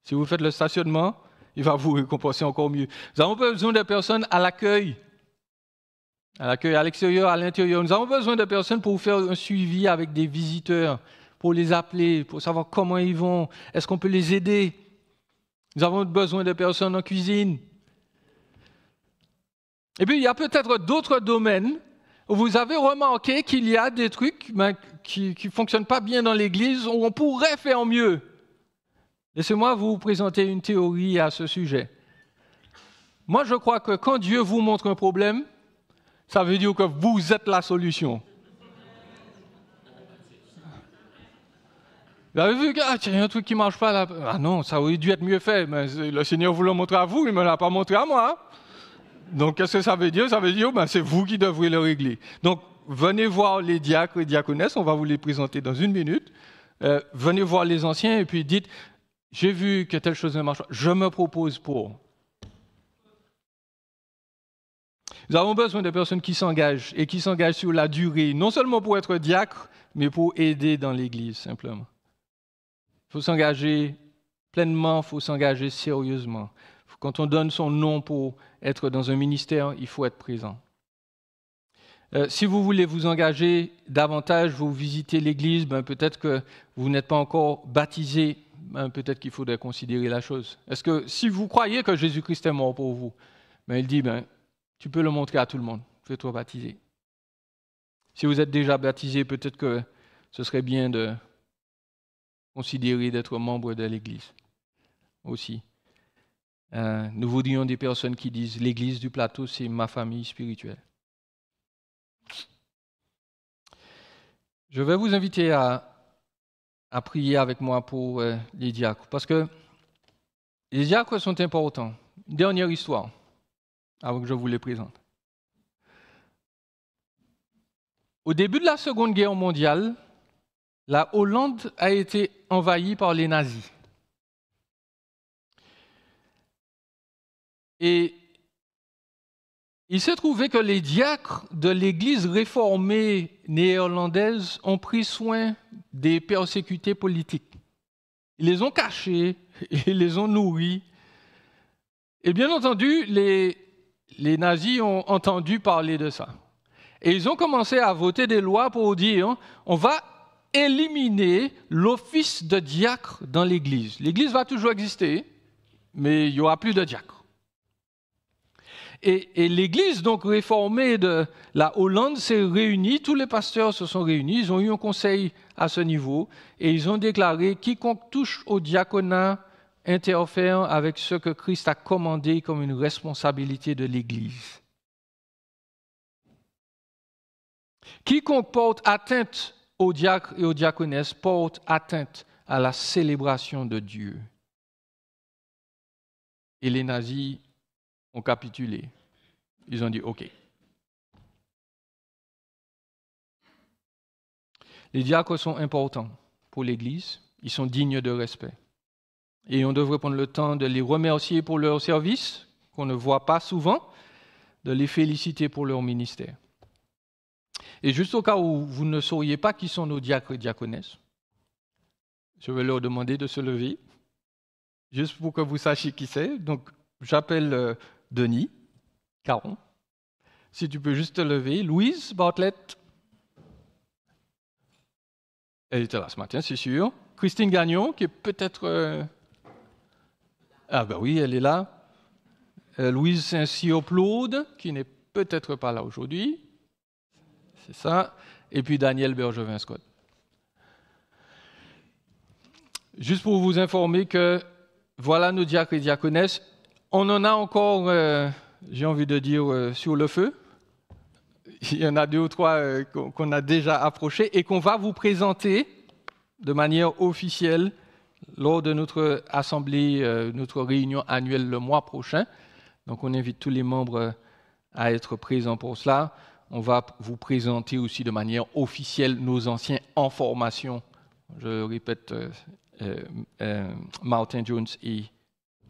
Si vous faites le stationnement, il va vous récompenser encore mieux. Nous avons besoin de personnes à l'accueil, à l'extérieur, à l'intérieur. Nous avons besoin de personnes pour faire un suivi avec des visiteurs, pour les appeler, pour savoir comment ils vont, est-ce qu'on peut les aider. Nous avons besoin de personnes en cuisine. Et puis, il y a peut-être d'autres domaines où vous avez remarqué qu'il y a des trucs qui ne fonctionnent pas bien dans l'Église, où on pourrait faire mieux. Laissez-moi vous présenter une théorie à ce sujet. Moi, je crois que quand Dieu vous montre un problème, ça veut dire que vous êtes la solution. Vous avez vu qu'il y a un truc qui ne marche pas là. Ah non, ça aurait dû être mieux fait, mais le Seigneur vous l'a montré à vous, il ne me l'a pas montré à moi. Donc, qu'est-ce que ça veut dire? Ça veut dire que c'est vous qui devrez le régler. Donc, venez voir les diacres et diaconesses, on va vous les présenter dans 1 minute. Venez voir les anciens et puis dites, j'ai vu que telle chose ne marche pas, je me propose pour. Nous avons besoin de personnes qui s'engagent et qui s'engagent sur la durée, non seulement pour être diacre, mais pour aider dans l'Église, simplement. Il faut s'engager pleinement, il faut s'engager sérieusement. Quand on donne son nom pour être dans un ministère, il faut être présent. Si vous voulez vous engager davantage, vous visitez l'Église, peut-être que vous n'êtes pas encore baptisé, peut-être qu'il faudrait considérer la chose. Est-ce que si vous croyez que Jésus-Christ est mort pour vous, il dit, tu peux le montrer à tout le monde, fais-toi baptiser. Si vous êtes déjà baptisé, peut-être que ce serait bien de considérer d'être membre de l'Église aussi. Nous voudrions des personnes qui disent « l'Église du plateau, c'est ma famille spirituelle ». Je vais vous inviter à prier avec moi pour les diacres, parce que les diacres sont importants. Dernière histoire, avant que je vous les présente. Au début de la Seconde Guerre mondiale, la Hollande a été envahie par les nazis. Et il s'est trouvé que les diacres de l'Église réformée néerlandaise ont pris soin des persécutés politiques. Ils les ont cachés, ils les ont nourris. Et bien entendu, les nazis ont entendu parler de ça. Et ils ont commencé à voter des lois pour dire on va éliminer l'office de diacre dans l'Église. L'Église va toujours exister, mais il n'y aura plus de diacre. Et l'Église donc réformée de la Hollande s'est réunie, tous les pasteurs se sont réunis, ils ont eu un conseil à ce niveau et ils ont déclaré quiconque touche au diaconat interfère avec ce que Christ a commandé comme une responsabilité de l'Église. Quiconque porte atteinte aux diacres et aux diaconesses porte atteinte à la célébration de Dieu. Et les nazis ont capitulé. Ils ont dit OK. Les diacres sont importants pour l'Église, ils sont dignes de respect. Et on devrait prendre le temps de les remercier pour leur service, qu'on ne voit pas souvent, de les féliciter pour leur ministère. Et juste au cas où vous ne sauriez pas qui sont nos diacres et diaconesses, je vais leur demander de se lever, juste pour que vous sachiez qui c'est. Donc, j'appelle Denis Caron. Si tu peux juste te lever. Louise Bartlett. Elle était là ce matin, c'est sûr. Christine Gagnon, qui est peut-être... Ah ben oui, elle est là. Louise Saint-Cyr-Claude, qui n'est peut-être pas là aujourd'hui. C'est ça. Et puis Daniel Bergevin-Scott. Juste pour vous informer que voilà nos diacres et diaconesses. On en a encore, j'ai envie de dire, sur le feu. Il y en a 2 ou 3 qu'on a déjà approchés et qu'on va vous présenter de manière officielle lors de notre assemblée, notre réunion annuelle le mois prochain. Donc on invite tous les membres à être présents pour cela. On va vous présenter aussi de manière officielle nos anciens en formation. Je répète, Martin Jones et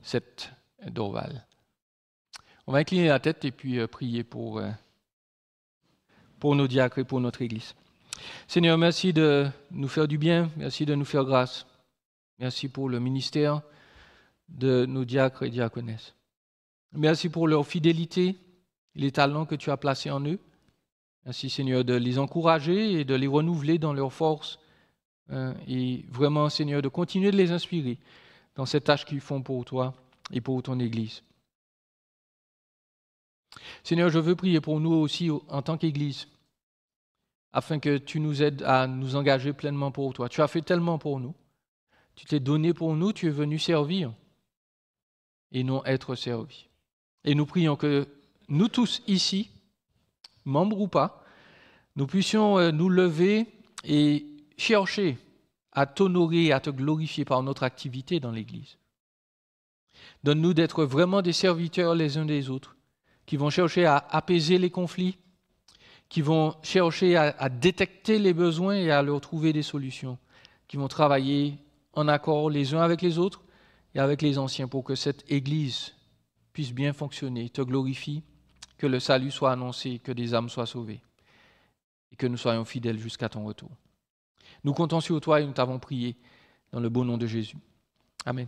Seth Dorval. On va incliner la tête et puis prier pour nos diacres et pour notre Église. Seigneur, merci de nous faire du bien, merci de nous faire grâce. Merci pour le ministère de nos diacres et diaconesses. Merci pour leur fidélité, les talents que tu as placés en eux. Merci Seigneur de les encourager et de les renouveler dans leur force. Et vraiment Seigneur de continuer de les inspirer dans cette tâche qu'ils font pour toi et pour ton Église. Seigneur, je veux prier pour nous aussi en tant qu'Église, afin que tu nous aides à nous engager pleinement pour toi. Tu as fait tellement pour nous. Tu t'es donné pour nous, tu es venu servir et non être servi. Et nous prions que nous tous ici, membres ou pas, nous puissions nous lever et chercher à t'honorer, à te glorifier par notre activité dans l'Église. Donne-nous d'être vraiment des serviteurs les uns des autres, qui vont chercher à apaiser les conflits, qui vont chercher à détecter les besoins et à leur trouver des solutions, qui vont travailler en accord les uns avec les autres et avec les anciens pour que cette Église puisse bien fonctionner, te glorifie, que le salut soit annoncé, que des âmes soient sauvées et que nous soyons fidèles jusqu'à ton retour. Nous comptons sur toi et nous t'avons prié dans le beau nom de Jésus. Amen.